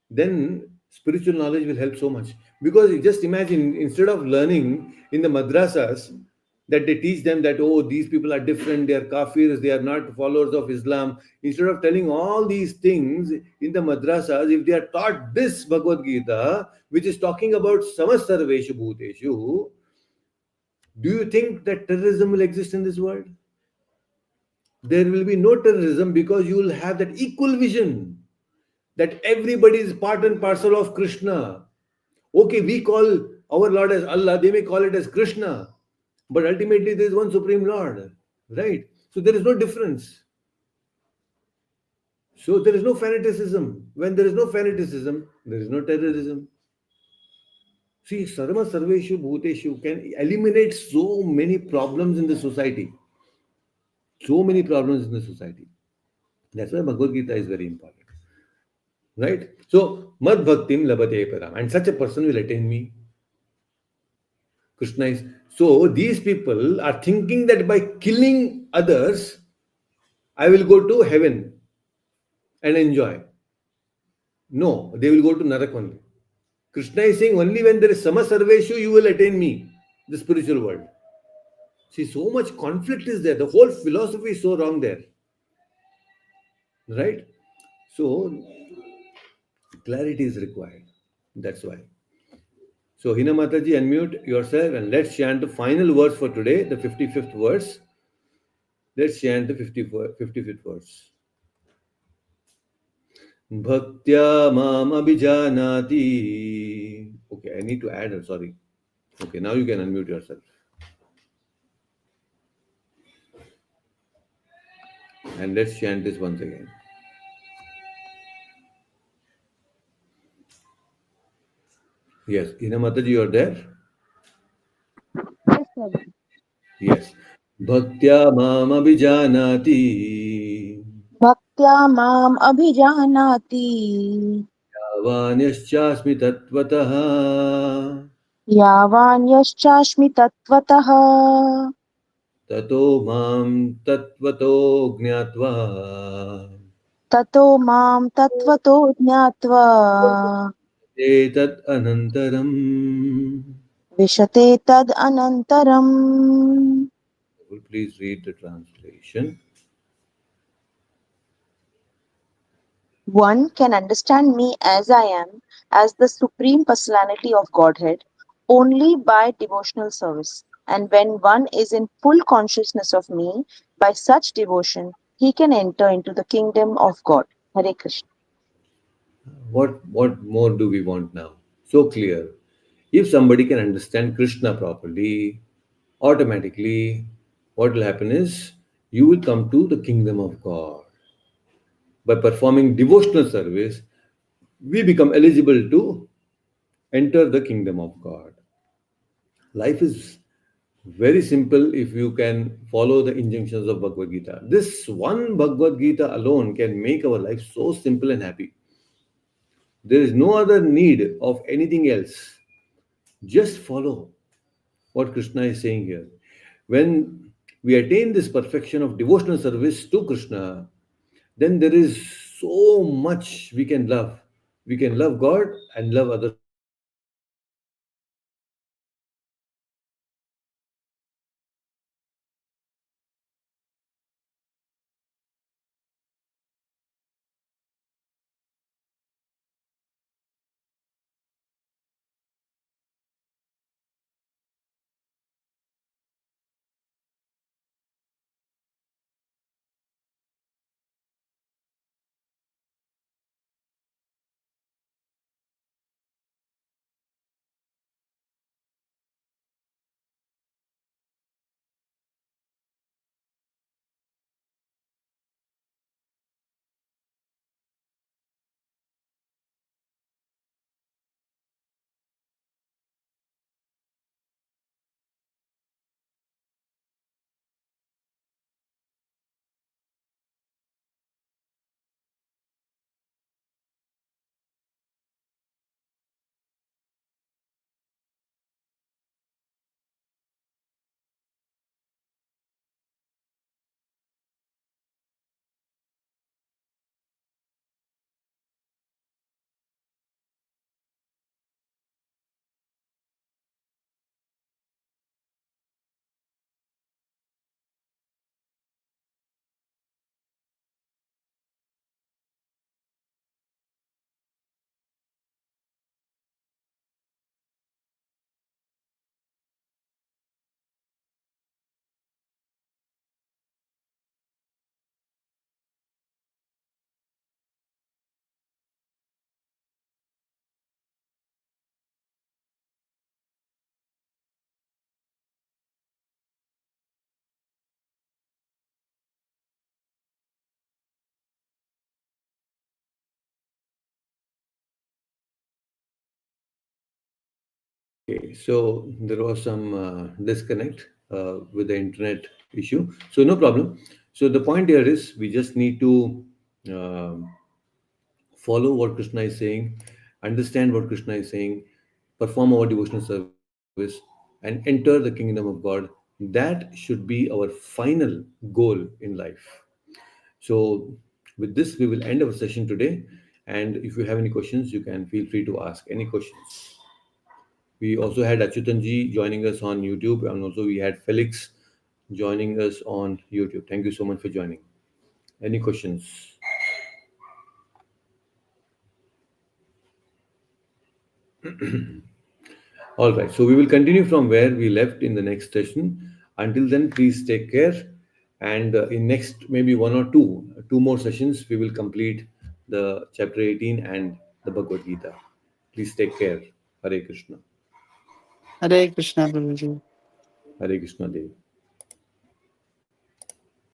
then spiritual knowledge will help so much. Because you just imagine, instead of learning in the madrasas that they teach them that, oh, these people are different, they are kafirs, they are not followers of Islam, instead of telling all these things in the madrasas, if they are taught this Bhagavad Gita, which is talking about samasarveshu bhuteshu, do you think that terrorism will exist in this world? There will be no terrorism because you will have that equal vision that everybody is part and parcel of Krishna. Okay, we call our Lord as Allah, they may call it as Krishna, but ultimately there is one Supreme Lord, right? So there is no difference. So there is no fanaticism. When there is no fanaticism, there is no terrorism. See, Sarva Sarveshu Bhuteshu can eliminate so many problems in the society. So many problems in the society. That's why Bhagavad Gita is very important. Right? So, Mad Bhaktim Labate Param. And such a person will attain me. Krishna is. So, these people are thinking that by killing others, I will go to heaven and enjoy. No, they will go to Narak only. Krishna is saying only when there is Sama Sarveshu, you will attain me, the spiritual world. See, so much conflict is there. The whole philosophy is so wrong there. Right? So, clarity is required. That's why. So, Hina Mataji, unmute yourself and let's chant the final verse for today, the 55th verse. Let's chant the 55th verse. Bhaktya mam abhijanati. Okay, I need to add, sorry. Okay, now you can unmute yourself. And let's chant this once again. Yes, Hina Mataji, you're there? Yes, Prabhu. Yes. Bhaktya mam abhijanati. Bhaktya mam abhijanati Yavanyashchasmi tattvataha. यावान्यश्चास्मि तत्त्वतः ततो मां तत्त्वतो ज्ञात्वा ततो मां तत्त्वतो ज्ञात्वा एतत् अनन्तरम्. विशते तदनन्तरम्. Please read the translation. One can understand me as I am, as the Supreme Personality of Godhead, only by devotional service. And when one is in full consciousness of me, by such devotion, he can enter into the kingdom of God. Hare Krishna. What more do we want now? So clear. If somebody can understand Krishna properly, automatically what will happen is you will come to the kingdom of God. By performing devotional service, we become eligible to enter the kingdom of God. Life is very simple if you can follow the injunctions of Bhagavad Gita. This one Bhagavad Gita alone can make our life so simple and happy. There is no other need of anything else. Just follow what Krishna is saying here. When we attain this perfection of devotional service to Krishna, then there is so much we can love. We can love God and love others also. So this is what Krishna is saying here. So let's chant this once again. Okay, so there was some disconnect with the internet issue. So no problem. So the point here is we just need to um follow what Krishna is saying, understand what Krishna is saying, perform our devotional service, and enter the kingdom of God. That should be our final goal in life. So, with this, we will end our session today. And if you have any questions, you can feel free to ask any questions. We also had Achyutanji joining us on YouTube, and also we had Felix joining us on YouTube. Thank you so much for joining. Any questions? All right. So we will continue from where we left in the next session. Until then, please take care. And in next maybe one or two more sessions, we will complete the chapter 18 and the Bhagavad Gita. Please take care. Hare Krishna. Hare Krishna, Prabhuji. Hare Krishna Dev.